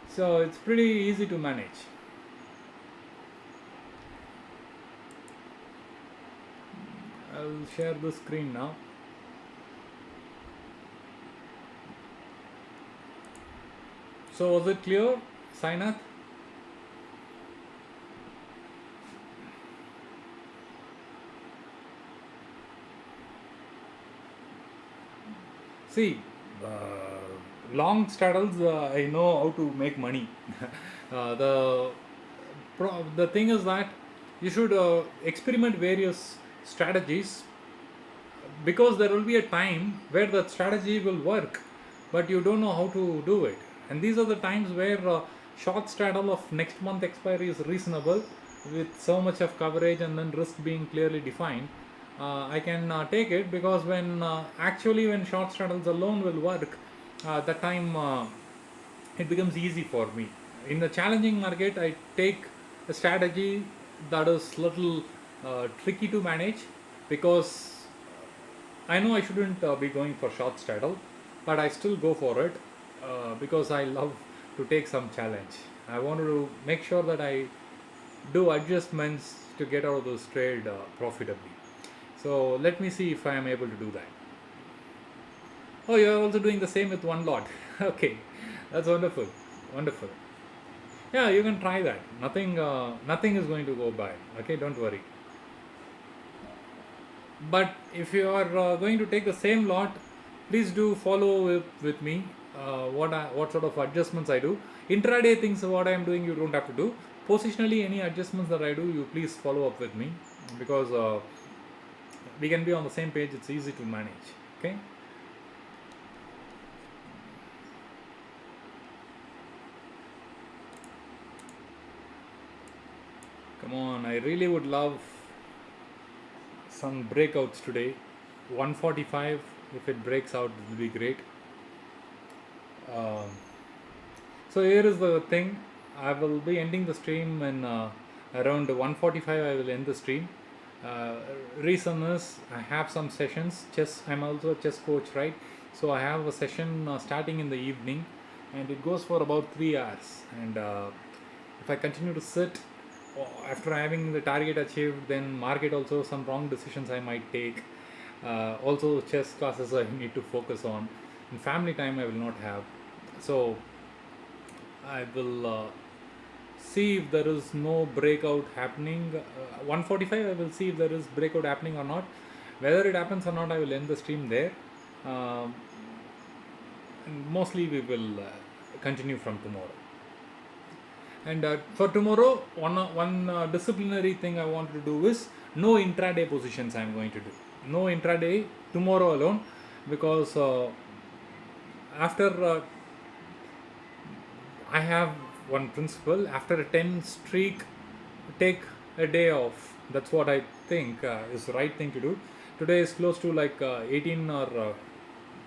So it's pretty easy to manage. I'll share the screen now. So was it clear, Sainath? See, long straddles, I know how to make money. The thing is that you should experiment various strategies, because there will be a time where that strategy will work, but you don't know how to do it. And these are the times where short straddle of next month expiry is reasonable, with so much of coverage and then risk being clearly defined. I can take it, because when actually when short straddles alone will work, that time it becomes easy for me. In the challenging market, I take a strategy that is little tricky to manage, because I know I shouldn't be going for short straddle, but I still go for it because I love to take some challenge. I want to make sure that I do adjustments to get out of this trade profitably. So let me see if I am able to do that. Oh, you are also doing the same with one lot. Okay, that's wonderful, wonderful. Yeah, you can try that. Nothing is going to go by. Okay, don't worry. But if you are going to take the same lot, please do follow with me what sort of adjustments I do. Intraday things what I am doing, you don't have to do. Positionally, any adjustments that I do, you please follow up with me, because we can be on the same page. It's easy to manage. Okay. Come on, I really would love some breakouts today. 145, if it breaks out, it will be great. Um, so here is the thing. I will be ending the stream in around 145. I will end the stream. Reason is I have some sessions. Chess. I'm also a chess coach, right? So I have a session starting in the evening, and it goes for about 3 hours. And if I continue to sit after having the target achieved, then market also some wrong decisions I might take. Also chess classes I need to focus on, and family time I will not have. So I will see if there is no breakout happening. 145 I will see if there is breakout happening or not. Whether it happens or not, I will end the stream there. And mostly we will continue from tomorrow. And for tomorrow, one disciplinary thing I want to do is no intraday positions. I'm going to do no intraday tomorrow alone, because after I have one principle: after a 10 streak, take a day off. That's what I think is the right thing to do. Today is close to like 18 or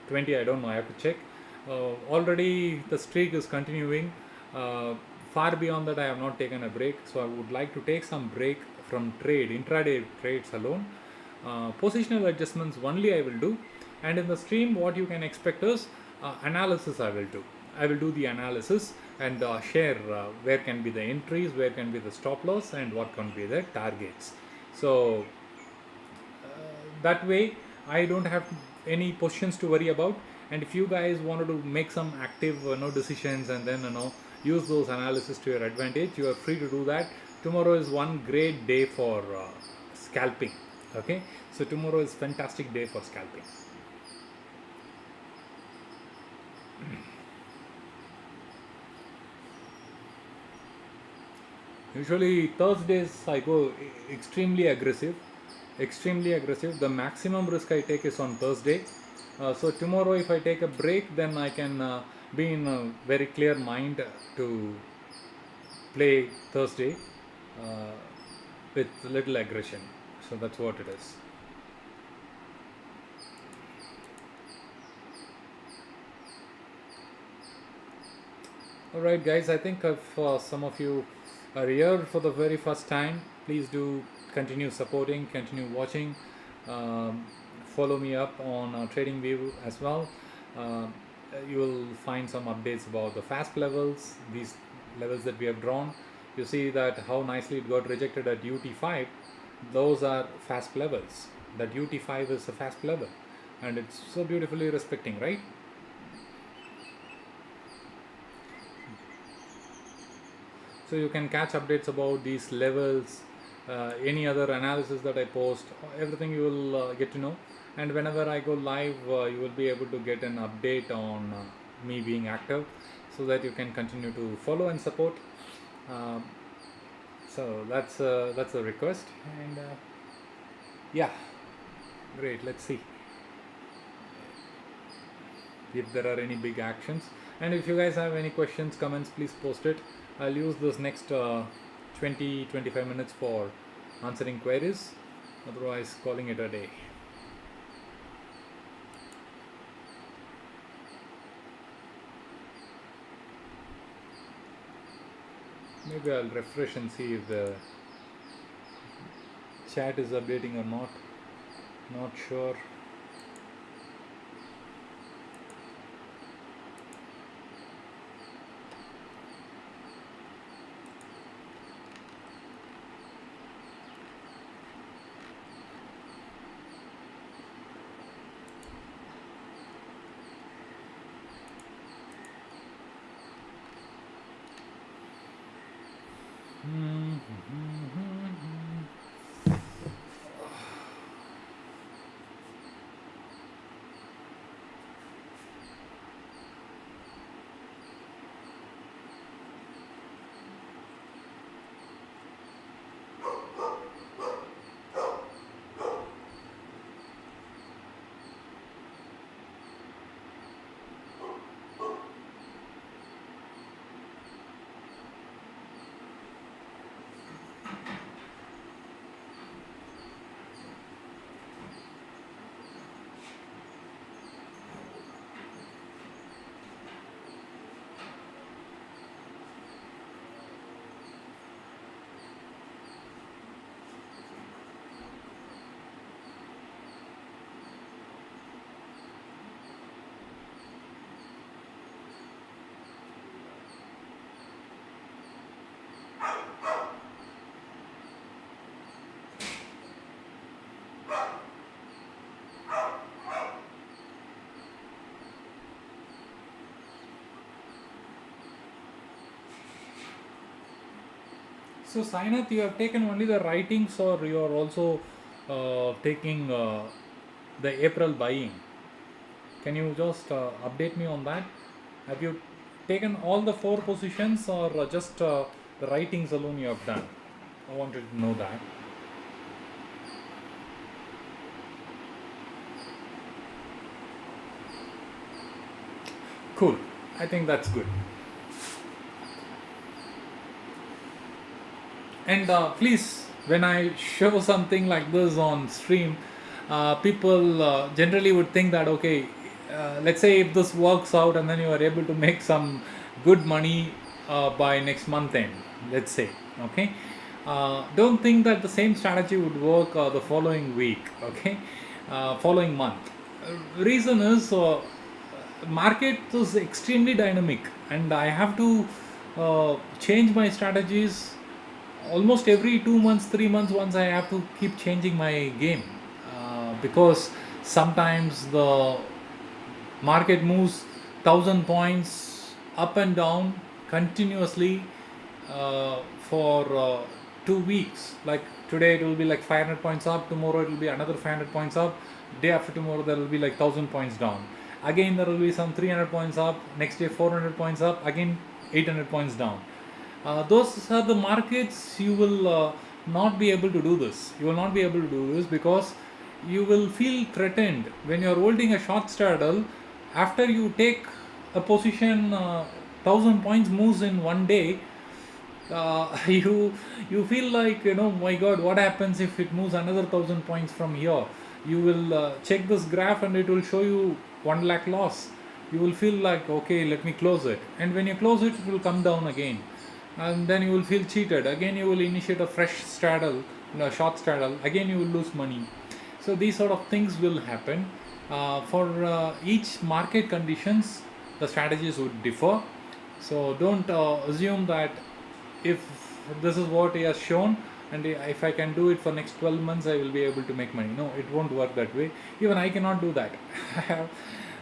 20. I don't know. I have to check. Already the streak is continuing. Uh, Far beyond that, I have not taken a break. So I would like to take some break from intraday trades alone. Positional adjustments only I will do, and in the stream, what you can expect is analysis. I will do the analysis and share where can be the entries, where can be the stop loss, and what can be the targets. So that way I don't have any positions to worry about. And if you guys wanted to make some active decisions, and then use those analysis to your advantage, you are free to do that. Tomorrow is one great day for scalping. Okay, so tomorrow is fantastic day for scalping. Usually Thursdays I go extremely aggressive. The maximum risk I take is on Thursday. So tomorrow, if I take a break, then I can be in a very clear mind to play Thursday uh, with little aggression. So that's what it is. Alright guys, I think if some of you are here for the very first time, please do continue supporting, continue watching. Um, Follow me up on TradingView as well. You will find some updates about the FASP levels, these levels that we have drawn. You see that how nicely it got rejected at UT5. Those are FASP levels. That UT5 is a FASP level, and it's so beautifully respecting, right? So you can catch updates about these levels, any other analysis that I post, everything you will get to know. And whenever I go live, you will be able to get an update on me being active, so that you can continue to follow and support. Um, so that's a request. And yeah, great. Let's see if there are any big actions. And if you guys have any questions, comments, please post it. I'll use this next 20-25 minutes for answering queries, otherwise calling it a day. Maybe I'll refresh and see if the chat is updating or not. Not sure. So Sainath, you have taken only the writings, or you are also taking the April buying? Can you just update me on that? Have you taken all the 4 positions, or just the writings alone you have done. I wanted to know that. Cool. I think that's good. And please, when I show something like this on stream, people generally would think that, okay, let's say if this works out and then you are able to make some good money by next month end, let's say, okay, don't think that the same strategy would work the following week, okay, following month. Reason is market is extremely dynamic, and I have to change my strategies almost every 2 months, 3 months. Once I have to keep changing my game, because sometimes the market moves 1,000 points up and down continuously for 2 weeks. Like today it will be like 500 points up, tomorrow it will be another 500 points up, day after tomorrow there will be like 1,000 points down, again there will be some 300 points up, next day 400 points up, again 800 points down. Those are the markets. You will not be able to do this. You will not be able to do this because you will feel threatened when you are holding a short straddle. After you take a position, 1,000 points moves in one day. You feel like, my God, what happens if it moves another 1,000 points from here? You will check this graph and it will show you 1 lakh loss. You will feel like, okay, let me close it, and when you close it, it will come down again, and then you will feel cheated again. You will initiate a fresh straddle, short straddle, again you will lose money. So these sort of things will happen. For each market conditions, the strategies would differ. So don't assume that if this is what he has shown and if I can do it for next 12 months I will be able to make money. No, it won't work that way. Even I cannot do that.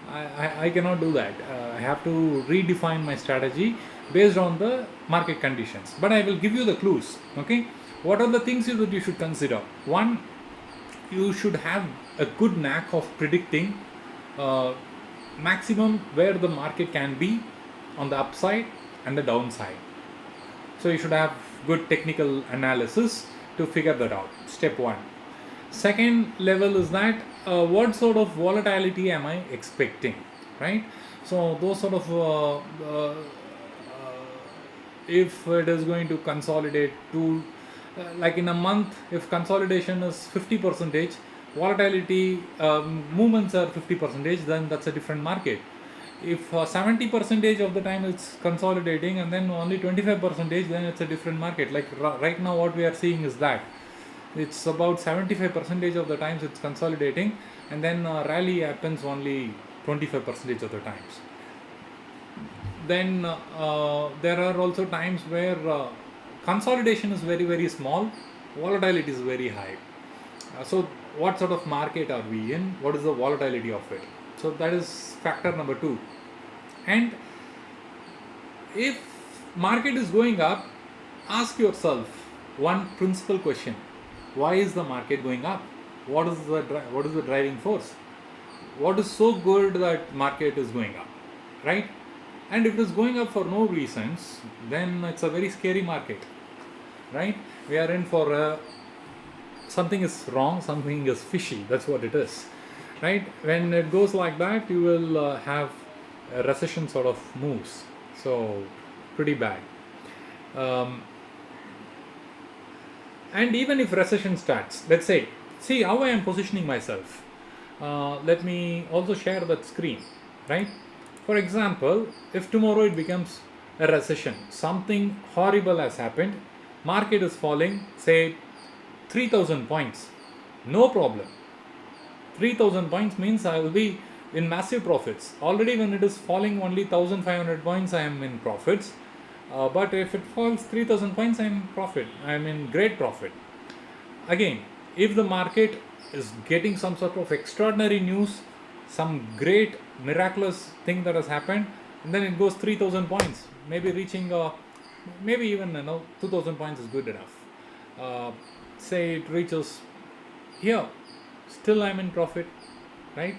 I cannot do that. I have to redefine my strategy based on the market conditions. But I will give you the clues. Okay, what are the things that you should consider? One, you should have a good knack of predicting maximum where the market can be on the upside and the downside. So you should have good technical analysis to figure that out. Step one. Second level is that what sort of volatility am I expecting, right? So those sort of if it is going to consolidate to like in a month, if consolidation is 50%, volatility movements are 50%, then that's a different market. If 70% of the time it's consolidating and then only 25%, then it's a different market. Like right now what we are seeing is that it's about 75% of the times it's consolidating, and then rally happens only 25% of the times. Then there are also times where consolidation is very, very small, volatility is very high. So what sort of market are we in? What is the volatility of it? So that is factor number two. And if market is going up, ask yourself one principal question: why is the market going up? What is the driving force? What is so good that market is going up, right? And if it is going up for no reasons, then it's a very scary market, right? We are in for something is wrong, something is fishy. That's what it is, right? When it goes like that, you will have a recession sort of moves. So pretty bad. And even if recession starts, let's say, see how I am positioning myself. Let me also share that screen, right? For example, if tomorrow it becomes a recession, something horrible has happened, market is falling, say 3,000 points, no problem. 3,000 points means I will be in massive profits. Already when it is falling only 1,500 points, I am in profits. But if it falls 3,000 points, I am in profit. I am in great profit. Again, if the market is getting some sort of extraordinary news, some great miraculous thing that has happened, and then it goes 3,000 points, maybe reaching maybe even 2,000 points is good enough. Say it reaches here, still I'm in profit, right?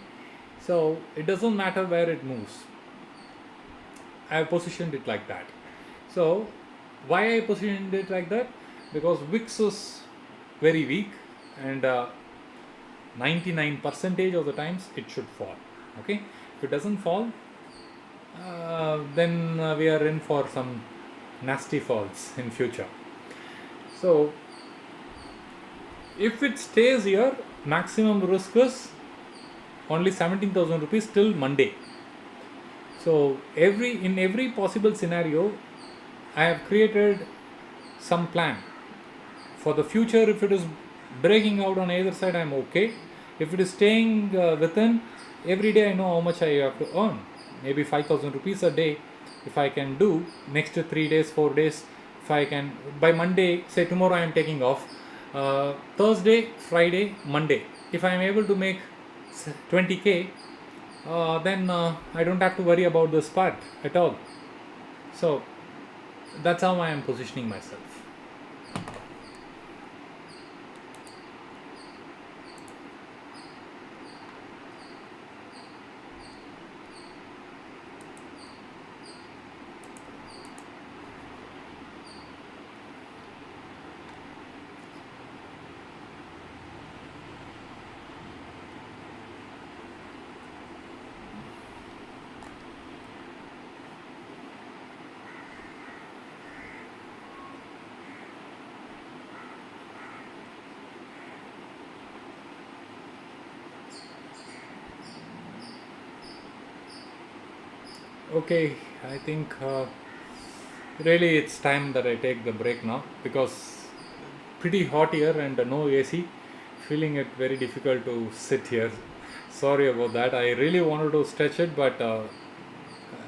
So it doesn't matter where it moves. I have positioned it like that. So Why I positioned it like that? Because VIX is very weak, and 99 percentage of the times it should fall. Okay, if it doesn't fall, then we are in for some nasty falls in future. So if it stays here, maximum risk is only 17,000 rupees till Monday. So in every possible scenario, I have created some plan for the future. If it is breaking out on either side, I'm okay. If it is staying within, every day I know how much I have to earn. Maybe 5,000 rupees a day. If I can do next 3 days, 4 days, if I can by Monday, say tomorrow I am taking off, Thursday, Friday, Monday, if I am able to make 20k, then I don't have to worry about this part at all. So that's how I am positioning myself. Okay, I think really it's time that I take the break now, because pretty hot here and no AC. Feeling it very difficult to sit here. Sorry about that. I really wanted to stretch it, but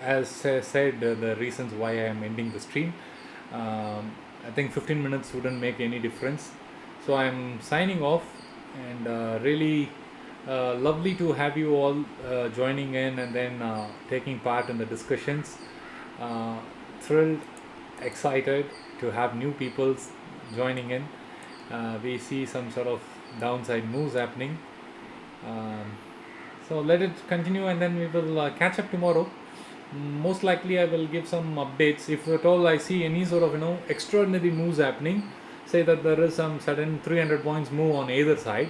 as I said, the reasons why I am ending the stream, I think 15 minutes wouldn't make any difference. So I'm signing off, and really lovely to have you all joining in, and then taking part in the discussions. Uh, Thrilled, excited to have new people joining in. We see some sort of downside moves happening. Um, so let it continue, and then we will catch up tomorrow. Most likely I will give some updates if at all I see any sort of extraordinary moves happening. Say that there is some sudden 300 points move on either side,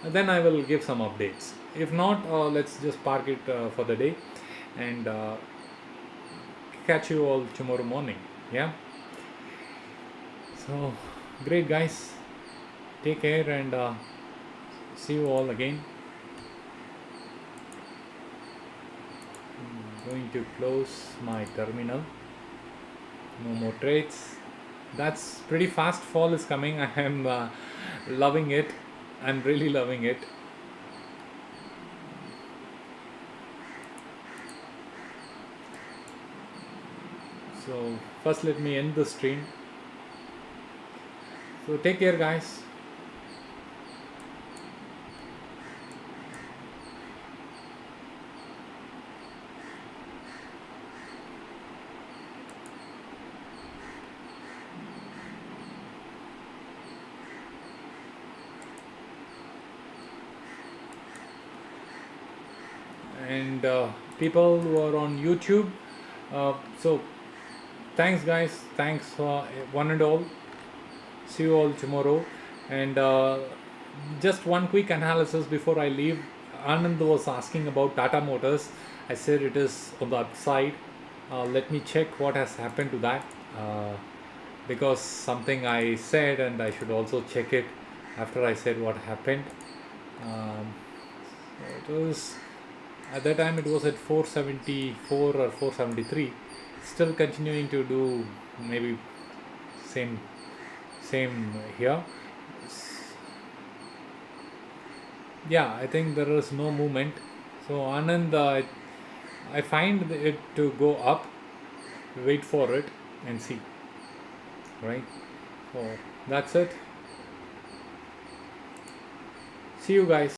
then I will give some updates. If not, let's just park it for the day, and catch you all tomorrow morning. Yeah. So great, guys. Take care, and see you all again. Going to close my terminal. No more trades. That's pretty fast fall is coming. I am loving it. I'm really loving it. So first let me end the stream. So take care, guys. And people who are on YouTube, so thanks, guys. Thanks one and all. See you all tomorrow. And just one quick analysis before I leave. Anand was asking about Tata Motors. I said it is on the upside. Let me check what has happened to that, because something I said, and I should also check it after I said what happened. So it was at that time it was at 474 or 473, still continuing to do maybe same here. Yeah, I think there is no movement. So Anand, I find it to go up. Wait for it and see. Right. So that's it. See you guys.